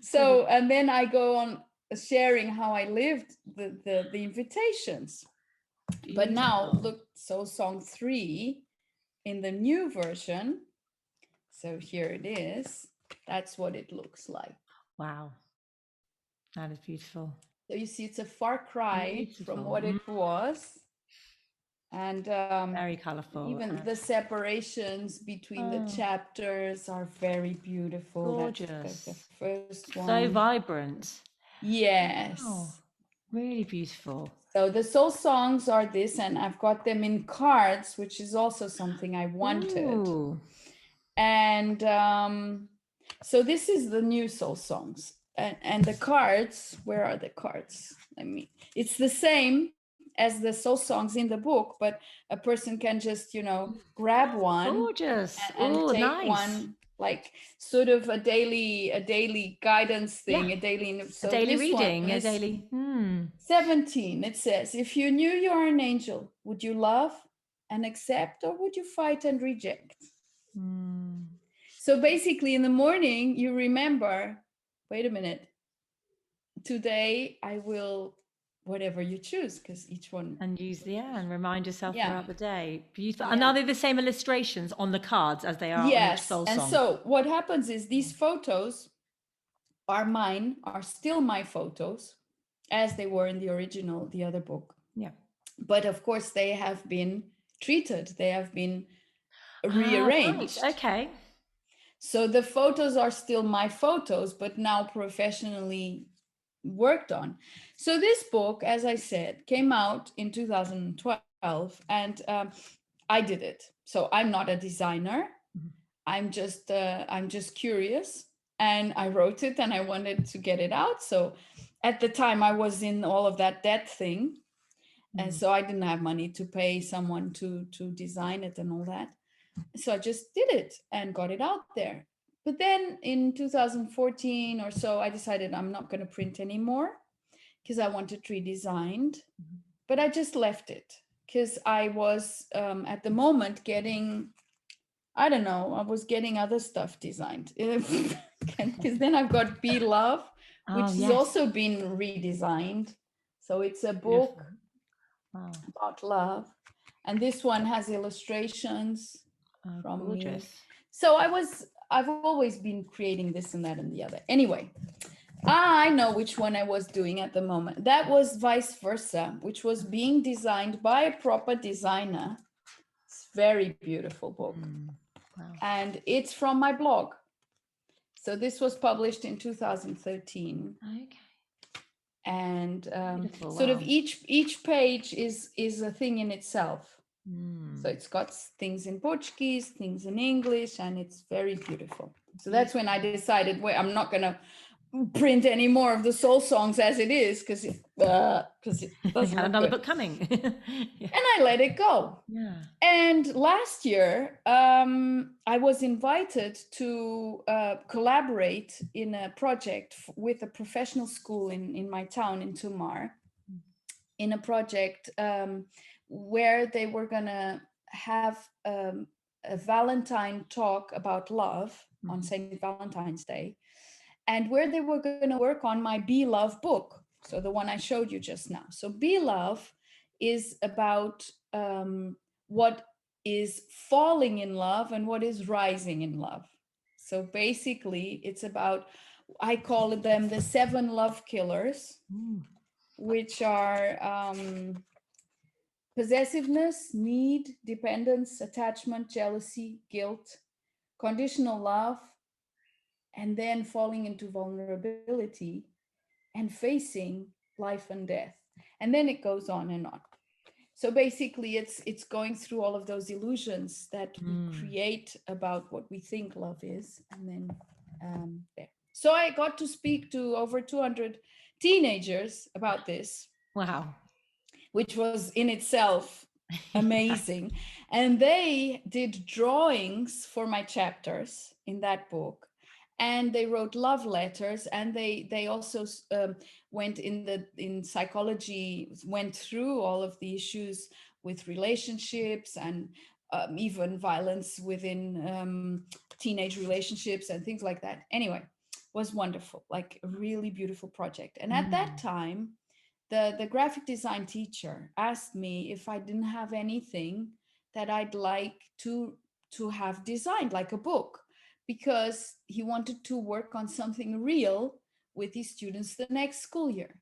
So, and then I go on sharing how I lived the invitations. Beautiful. But now look, so Song 3 in the new version. So here it is. That's what it looks like. Wow. That is beautiful. So you see, it's a far cry from what it was. And very colorful. Even the separations between the chapters are very beautiful. Gorgeous. That's the first one. So vibrant. Yes. Wow. Really beautiful. So the soul songs are this, and I've got them in cards, which is also something I wanted. Ooh. And so this is the new soul songs. And the cards, where are the cards? It's the same as the soul songs in the book, but a person can just, grab one. Gorgeous. And take nice. one, like sort of a daily guidance thing, a daily reading, a daily. 17, it says, if you knew you are an angel, would you love and accept, or would you fight and reject? So basically in the morning, you remember, wait a minute, today I will, whatever you choose, because each one. And use and remind yourself throughout the day. Beautiful. And are they the same illustrations on the cards as they are on each soul song? And so what happens is these photos are mine, are still my photos, as they were in the original, the other book. Yeah. But of course they have been treated, they have been rearranged. Right. Okay. So the photos are still my photos, but now professionally worked on. So this book, as I said, came out in 2012, and I did it. So I'm not a designer. I'm just curious, and I wrote it, and I wanted to get it out. So at the time, I was in all of that debt thing, and so I didn't have money to pay someone to design it and all that. So I just did it and got it out there. But then in 2014 or so, I decided I'm not going to print anymore because I want it redesigned. But I just left it because I was at the moment getting I don't know, I was getting other stuff designed. Because then I've got Be Love, which has also been redesigned. So it's a book about love. And this one has illustrations from gorgeous. me. So I've always been creating this and that and the other. Anyway, I know which one I was doing at the moment. That was Vice Versa, which was being designed by a proper designer. It's a very beautiful book. Wow. And it's from my blog. So this was published in 2013. Okay. And sort of each page is a thing in itself. So it's got things in Portuguese, things in English, and it's very beautiful. So that's when I decided, wait, I'm not going to print any more of the soul songs as it is, because it doesn't another good. book coming. And I let it go. Yeah. And last year, I was invited to collaborate in a project with a professional school in my town, in Tomar, in a project where they were going to have a Valentine talk about love on St. Valentine's Day, and where they were going to work on my Be Love book. So the one I showed you just now. So Be Love is about what is falling in love and what is rising in love. So basically it's about, I call them the 7 love killers, which are possessiveness, need, dependence, attachment, jealousy, guilt, conditional love, and then falling into vulnerability and facing life and death. And then it goes on and on. So basically it's going through all of those illusions that we create about what we think love is. And then there. So I got to speak to over 200 teenagers about this. Wow. Which was in itself amazing. And they did drawings for my chapters in that book. And they wrote love letters, and they also went in psychology, went through all of the issues with relationships and even violence within teenage relationships and things like that. Anyway, was wonderful, like a really beautiful project. And at that time, the graphic design teacher asked me if I didn't have anything that I'd like to have designed, like a book, because he wanted to work on something real with his students the next school year.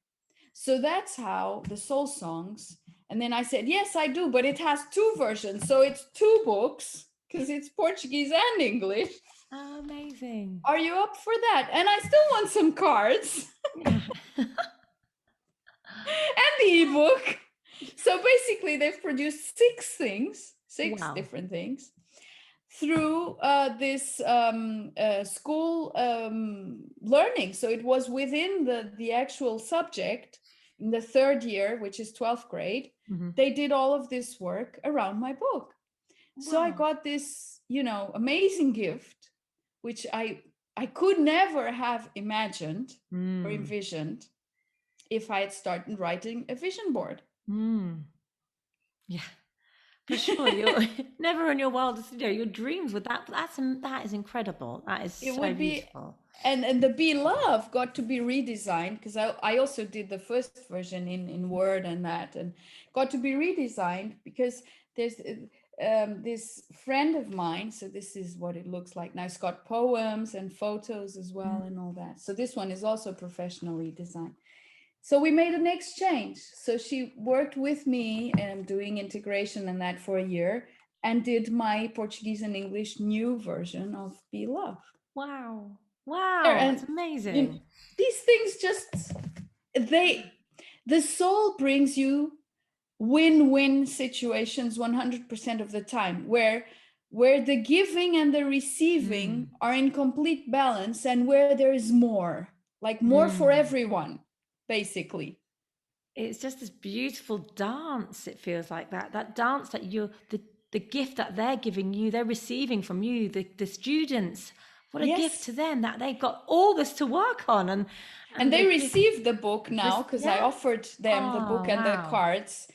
So that's how the soul songs. And then I said, yes, I do, but it has 2 versions. So it's 2 books, because it's Portuguese and English. Oh, amazing. Are you up for that? And I still want some cards. And the ebook. So basically they've produced 6 different things through this school learning. So it was within the actual subject in the 3rd year, which is 12th grade. They did all of this work around my book. Wow. So I got this, amazing gift, which I could never have imagined or envisioned if I had started writing a vision board. Yeah, for sure. You're never in your wildest, your dreams with that. That is incredible. That is so beautiful. And the Be Love got to be redesigned, because I also did the first version in Word and that, and got to be redesigned because there's this friend of mine. So this is what it looks like now. It's got poems and photos as well and all that. So this one is also professionally designed. So we made an exchange. So she worked with me, and I'm doing integration and that for a year, and did my Portuguese and English new version of Be Love. Wow. That's amazing. These things just, the soul brings you win-win situations 100% of the time, where the giving and the receiving are in complete balance, and where there is more, like more for everyone. Basically, it's just this beautiful dance. It feels like that dance that you're the gift that they're giving you, they're receiving from you, the students. What a gift to them that they've got all this to work on, and they received the book now, because I offered them the book and the cards,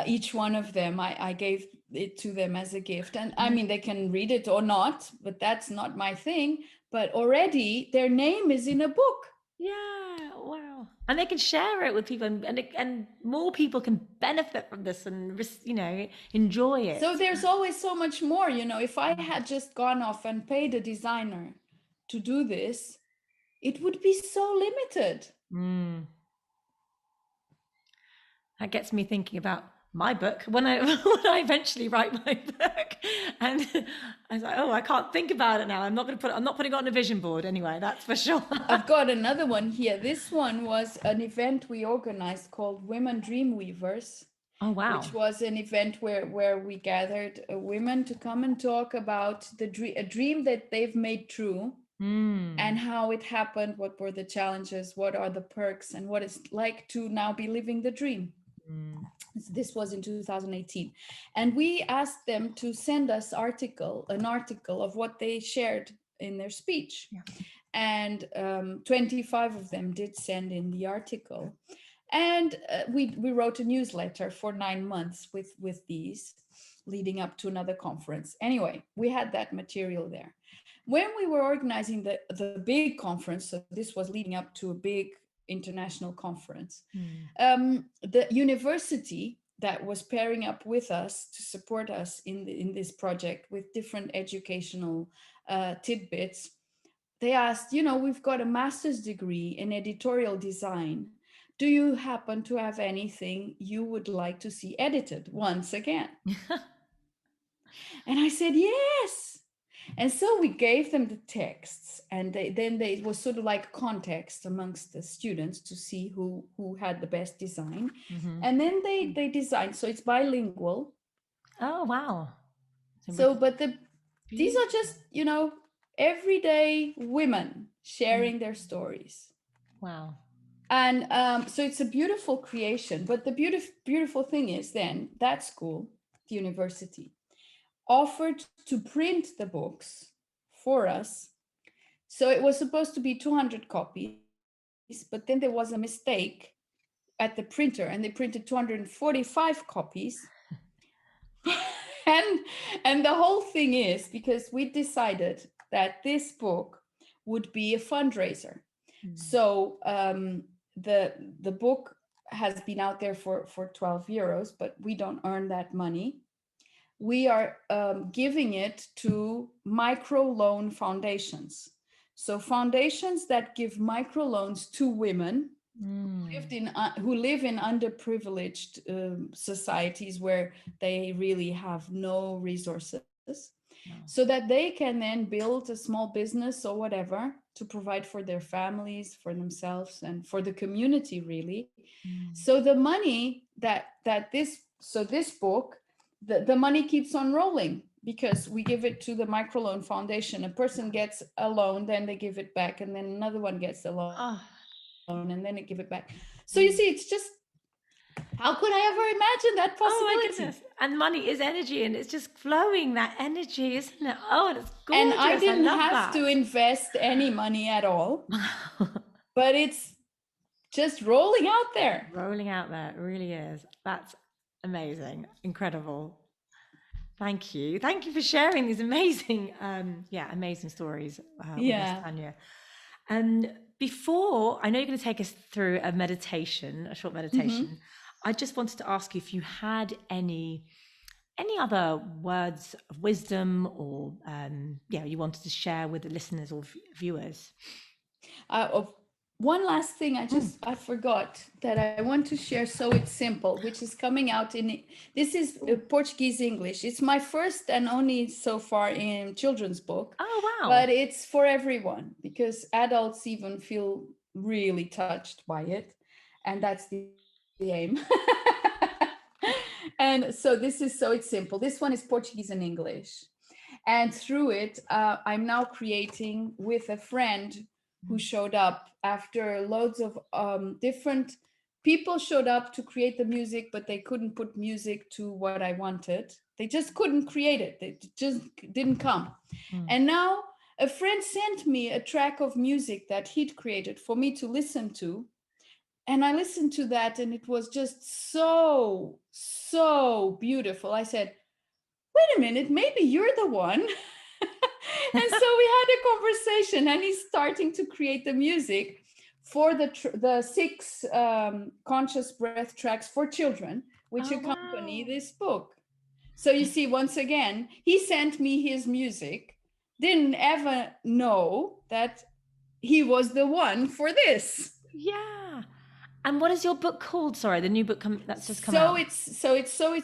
each one of them. I gave it to them as a gift. And I mean, they can read it or not, but that's not my thing. But already their name is in a book. Yeah, wow. And they can share it with people, and more people can benefit from this and, you know, enjoy it. So there's always so much more, you know. If I had just gone off and paid a designer to do this, it would be so limited. That gets me thinking about my book when I eventually write my book, and I was like, oh, I can't think about it now. I'm not putting it on a vision board anyway. That's for sure. I've got another one here. This one was an event we organized called Women Dreamweavers. Oh wow! Which was an event where we gathered women to come and talk about a dream that they've made true, and how it happened, what were the challenges, what are the perks, and what it's like to now be living the dream. This was in 2018, and we asked them to send us an article of what they shared in their speech. Yeah. And 25 of them did send in the article. And we wrote a newsletter for 9 months with these, leading up to another conference. Anyway, we had that material there. When we were organizing the big conference, so this was leading up to a big international conference, the university that was pairing up with us to support us in this project with different educational tidbits, they asked, you know, we've got a master's degree in editorial design. Do you happen to have anything you would like to see edited once again? And I said, yes. And so we gave them the texts, and it was sort of like context amongst the students to see who had the best design. And then they designed, so it's bilingual. Oh wow! So, but these are just, you know, everyday women sharing their stories. Wow. And so it's a beautiful creation. But the beautiful thing is then that school, the university, offered to print the books for us. So it was supposed to be 200 copies, but then there was a mistake at the printer, and they printed 245 copies. And the whole thing is because we decided that this book would be a fundraiser. So the book has been out there for 12 euros, but we don't earn that money. We are giving it to microloan foundations. So foundations that give microloans to women who live in underprivileged societies where they really have no resources, so that they can then build a small business or whatever to provide for their families, for themselves, and for the community, really. So the money this book, the money keeps on rolling, because we give it to the microloan foundation. A person gets a loan, then they give it back, and then another one gets a loan, and then they give it back. So you see, it's just, how could I ever imagine that possibility? Oh my goodness. And money is energy, and it's just flowing, that energy, isn't it? Oh, and it's gorgeous. And I didn't have to invest any money at all. But it's just rolling out there. Rolling out there. It really is. That's amazing. Incredible. Thank you. Thank you for sharing these amazing, amazing stories with us, Tania. Before, I know you're going to take us through a short meditation. I just wanted to ask you if you had any other words of wisdom or, you wanted to share with the listeners or viewers. One last thing I forgot that I want to share. So it's simple, which is coming out this is Portuguese English. It's my first and only so far in children's book. Oh, wow. But it's for everyone, because adults even feel really touched by it. And that's the aim. And so it's simple. This one is Portuguese and English. And through it, I'm now creating with a friend who showed up after loads of different people showed up to create the music, but they couldn't put music to what I wanted. They just couldn't create it. They just didn't come. And now a friend sent me a track of music that he'd created for me to listen to. And I listened to that, and it was just so, so beautiful. I said, wait a minute, maybe you're the one. And so we had a conversation, and he's starting to create the music for the 6 conscious breath tracks for children, which accompany this book. So you see, once again, he sent me his music, didn't ever know that he was the one for this. Yeah. And what is your book called? Sorry, the new book that's just come out. It's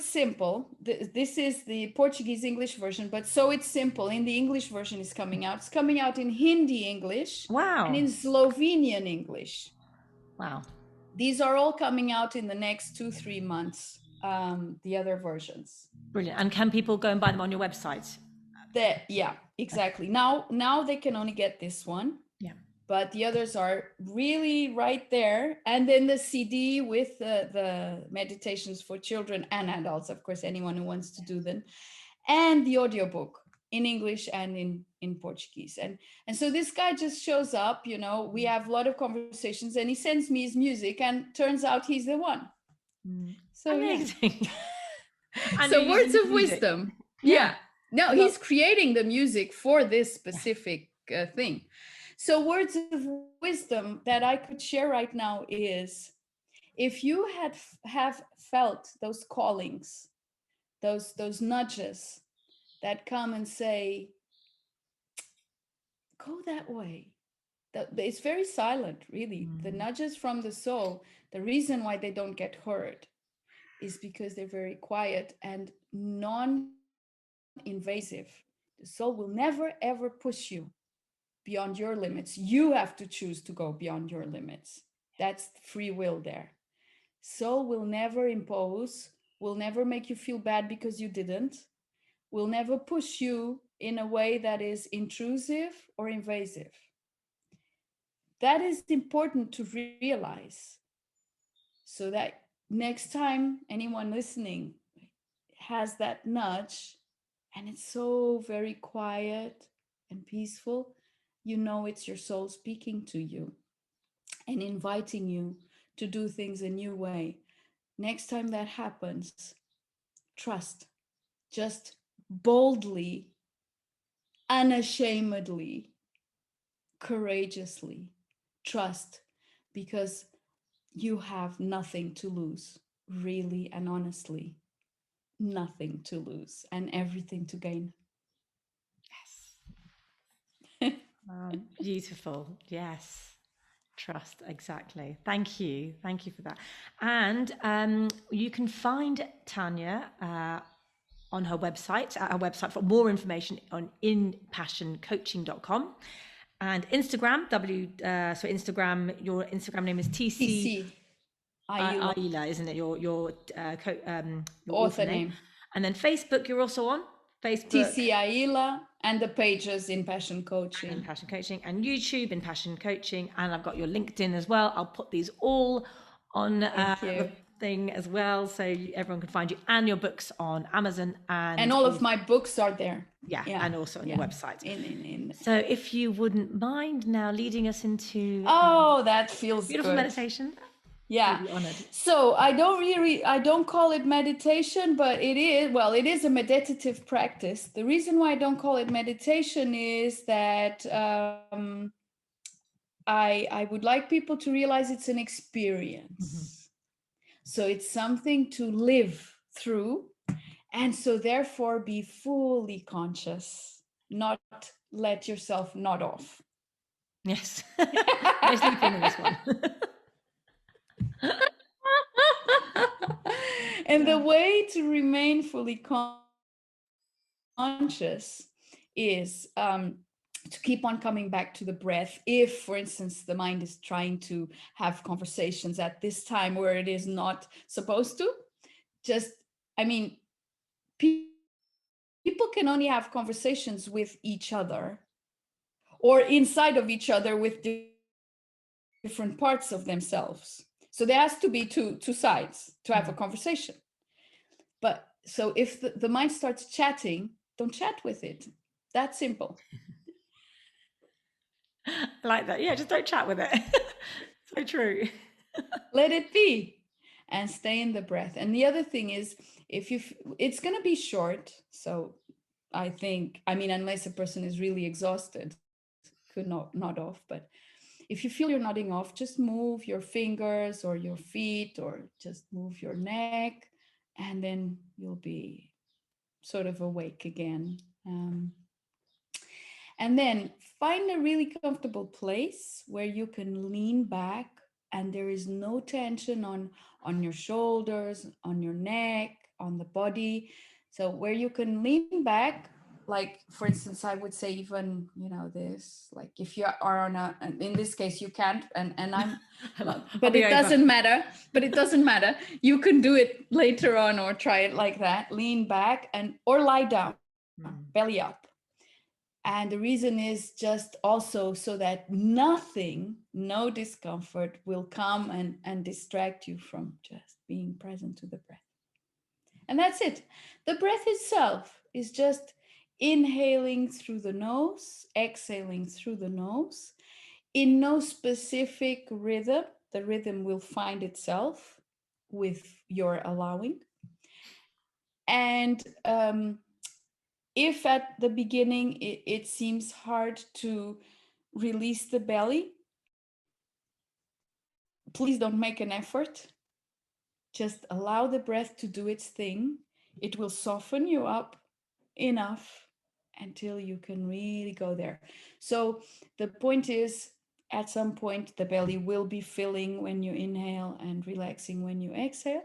simple. This is the Portuguese English version, but So It's Simple in the English version is coming out. It's coming out in Hindi English. Wow. And in Slovenian English. Wow. These are all coming out in the next 2-3 months. The other versions. Brilliant. And can people go and buy them on your website? Yeah, exactly. Now they can only get this one. Yeah. But the others are really right there. And then the CD with the meditations for children and adults, of course, anyone who wants to do them. And the audiobook in English and in Portuguese. And so this guy just shows up, we have a lot of conversations, and he sends me his music, and turns out he's the one. So amazing. Yeah. So words of wisdom. Yeah. No, he's creating the music for this specific thing. So words of wisdom that I could share right now is, if you have felt those callings, those nudges that come and say, go that way. It's very silent, really. The nudges from the soul, the reason why they don't get heard is because they're very quiet and non-invasive. The soul will never, ever push you beyond your limits. You have to choose to go beyond your limits. That's free will there. Soul will never impose, will never make you feel bad because you didn't, will never push you in a way that is intrusive or invasive. That is important to realize, so that next time anyone listening has that nudge and it's so very quiet and peaceful, it's your soul speaking to you and inviting you to do things a new way. Next time that happens, trust. Just boldly, unashamedly, courageously trust, because you have nothing to lose, really and honestly. Nothing to lose and everything to gain. Yes. Beautiful. Yes. Trust. Exactly. Thank you. Thank you for that. And you can find Tania on her website, at her website, for more information on InPassionCoaching.com. And Instagram, Instagram, your Instagram name is TC IEELA, isn't it? Your author name. And then Facebook, you're also on Facebook. TC IEELA, and the pages InPassion Coaching. And InPassion Coaching, and YouTube InPassion Coaching, and I've got your LinkedIn as well. I'll put these all on the thing as well, so everyone can find you, and your books on Amazon, and all of my books are there. Yeah. And also on your website. So if you wouldn't mind now leading us into that feels beautiful good. Meditation. Yeah. So I don't call it meditation, but it is a meditative practice. The reason why I don't call it meditation is that I would like people to realize it's an experience. So it's something to live through. And so therefore be fully conscious, not let yourself nod off. Yes. No sleeping in this one. And the way to remain fully conscious is to keep on coming back to the breath. If, for instance, the mind is trying to have conversations at this time where it is not supposed to, people can only have conversations with each other or inside of each other with different parts of themselves. So there has to be two sides to have a conversation. But so if the mind starts chatting, don't chat with it. That's simple. I like that. Yeah, just don't chat with it. So true. Let it be. and stay in the breath. And the other thing is, it's going to be short. So I think, I mean, unless a person is really exhausted, could nod off. But if you feel you're nodding off, just move your fingers or your feet, or just move your neck, and then you'll be sort of awake again. And then find a really comfortable place where you can lean back and there is no tension on your shoulders, on your neck, on the body. So where you can lean back, like for instance, I would say even, this, like if you are on in this case you can't, and I'm, but it doesn't matter, You can do it later on or try it like that, lean back or lie down, belly up. And the reason is just also so that no discomfort will come and distract you from just being present to the breath. And that's it. The breath itself is just inhaling through the nose, exhaling through the nose, in no specific rhythm. The rhythm will find itself with your allowing. And if at the beginning it seems hard to release the belly, please don't make an effort. Just allow the breath to do its thing. It will soften you up enough until you can really go there. So the point is, at some point, the belly will be filling when you inhale and relaxing when you exhale.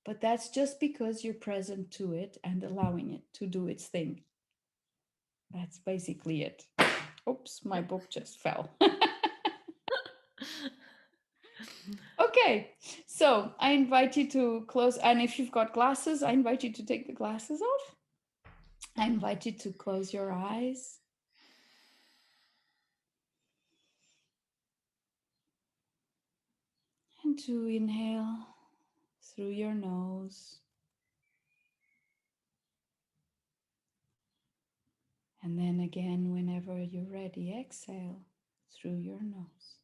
But that's just because you're present to it and allowing it to do its thing. That's basically it. Oops, my book just fell. Okay, so I invite you to close. And if you've got glasses, I invite you to take the glasses off. I invite you to close your eyes. And to inhale through your nose. And then again, whenever you're ready, exhale through your nose.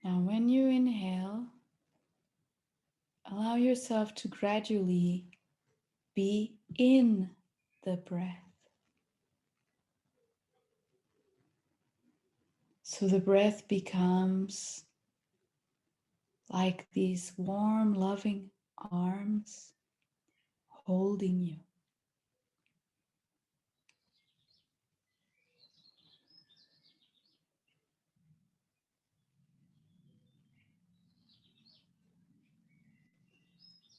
Now, when you inhale, allow yourself to gradually be in the breath. So the breath becomes like these warm, loving arms holding you.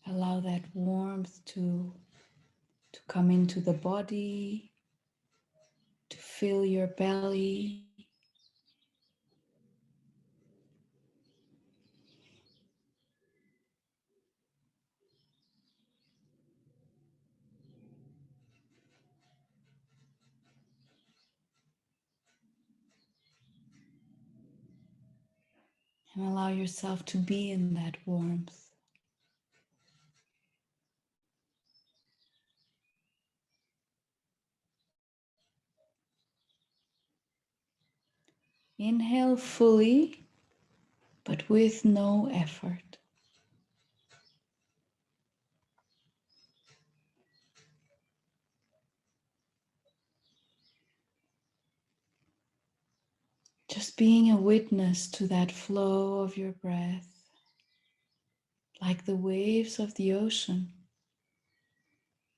Allow that warmth to come into the body, to fill your belly. And allow yourself to be in that warmth. Inhale fully, but with no effort. Just being a witness to that flow of your breath, like the waves of the ocean,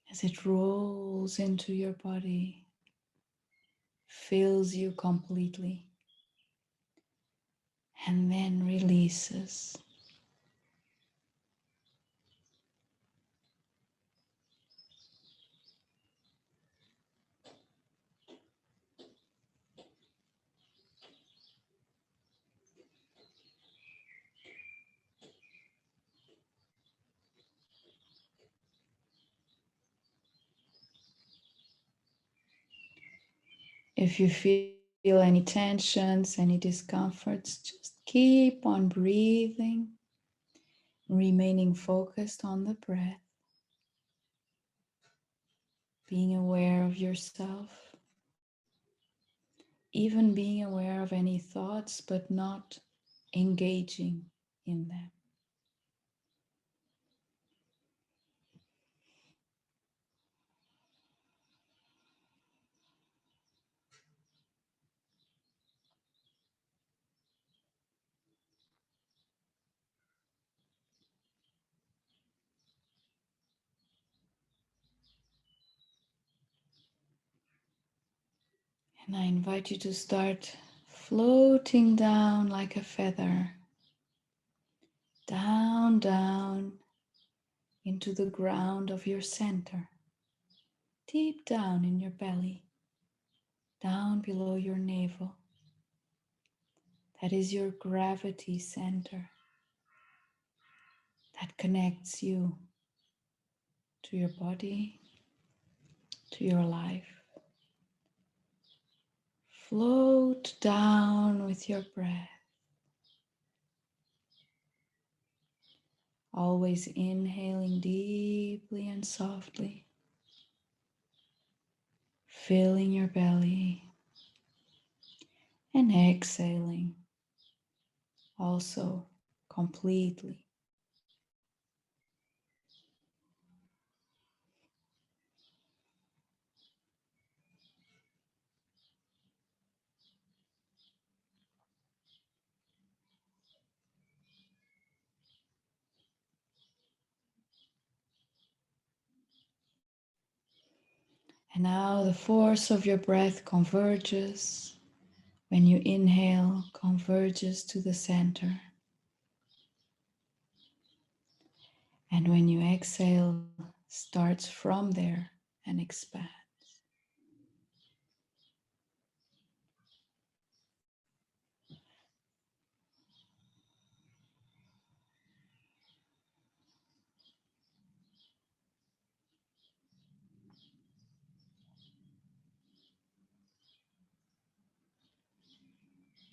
as it rolls into your body, fills you completely, and then releases. If you feel any tensions, any discomforts, just keep on breathing, remaining focused on the breath. being aware of yourself, even being aware of any thoughts, but not engaging in them. And I invite you to start floating down like a feather, down, down into the ground of your center, deep down in your belly, down below your navel. That is your gravity center that connects you to your body, to your life. Float down with your breath. Always inhaling deeply and softly, filling your belly, and exhaling also completely. And now the force of your breath converges. When you inhale, converges to the center. And when you exhale, starts from there and expands.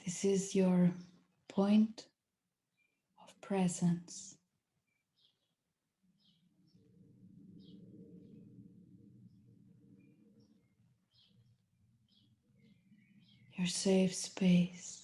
This is your point of presence. Your safe space.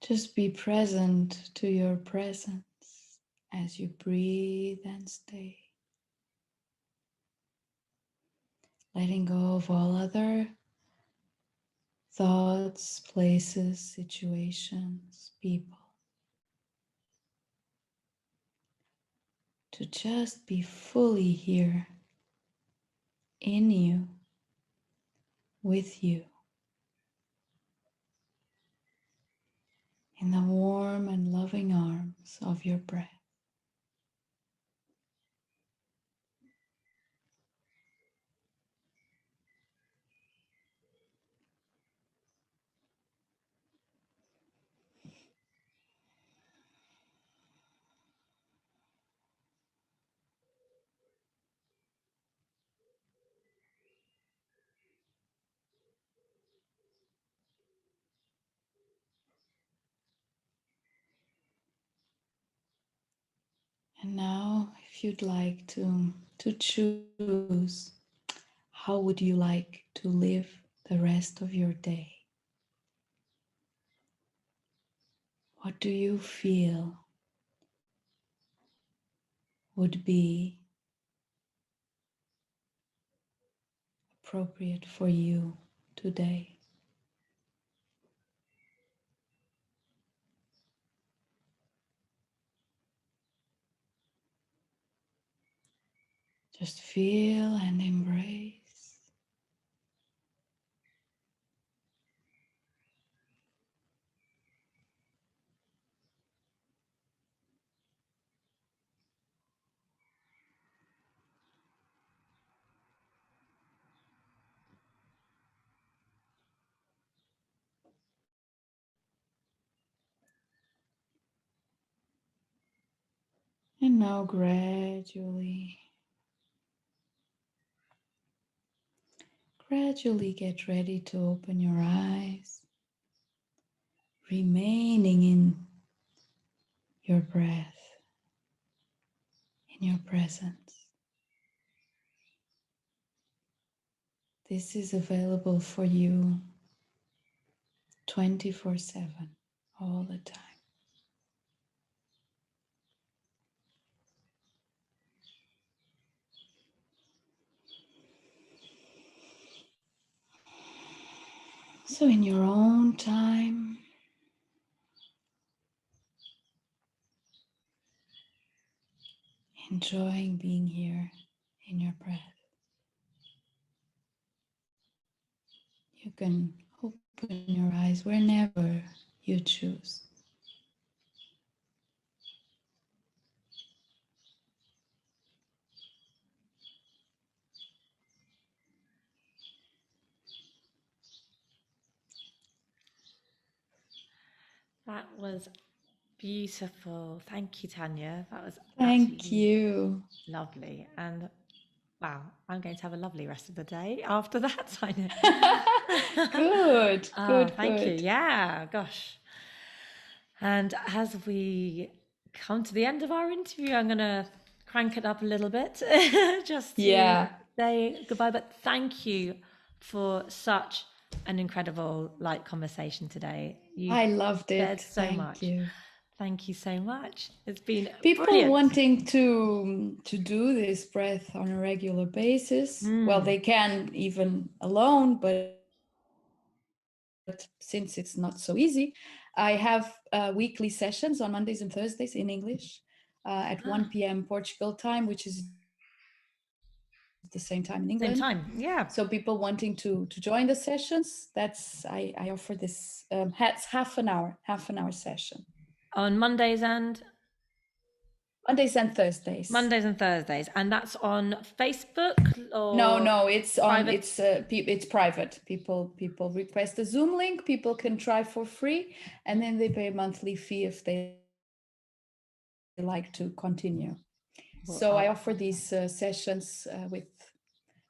Just be present to your presence as you breathe and stay. Letting go of all other thoughts, places, situations, people. To just be fully here, in you, with you, in the warm and loving arms of your breath. And now, if you'd like to choose, how would you like to live the rest of your day? What do you feel would be appropriate for you today? Just feel and embrace. And now gradually get ready to open your eyes, remaining in your breath, in your presence. This is available for you 24/7, all the time. So in your own time, enjoying being here in your breath. You can open your eyes whenever you choose. That was beautiful. Thank you, Tania. That was Thank absolutely you. lovely. And wow, I'm going to have a lovely rest of the day after that, Tania. Good, good, Thank you. good. Yeah, gosh. And as we come to the end of our interview, I'm going to crank it up a little bit just to say goodbye. But thank you for such an incredible light conversation today. I loved it. Shared so much. You. Thank you so much. It's been people brilliant. wanting to do this breath on a regular basis. Well, they can even alone, but since it's not so easy, I have weekly sessions on Mondays and Thursdays in English at 1 p.m. Portugal time, which is the same time in England. Same time, yeah. So people wanting to join the sessions, that's I offer this half an hour session on Mondays and Thursdays. And that's on Facebook or no, it's private? It's private. People request a Zoom link. People can try for free, and then they pay a monthly fee if they like to continue. So I offer these sessions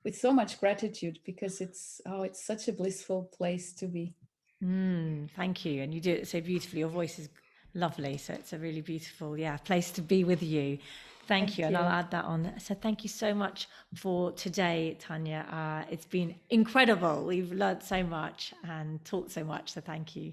with so much gratitude, because it's such a blissful place to be. Thank you. And you do it so beautifully. Your voice is lovely. So it's a really beautiful, place to be with you. Thank you. And I'll add that on. So thank you so much for today, Tania. It's been incredible. We've learned so much and talked so much. So thank you.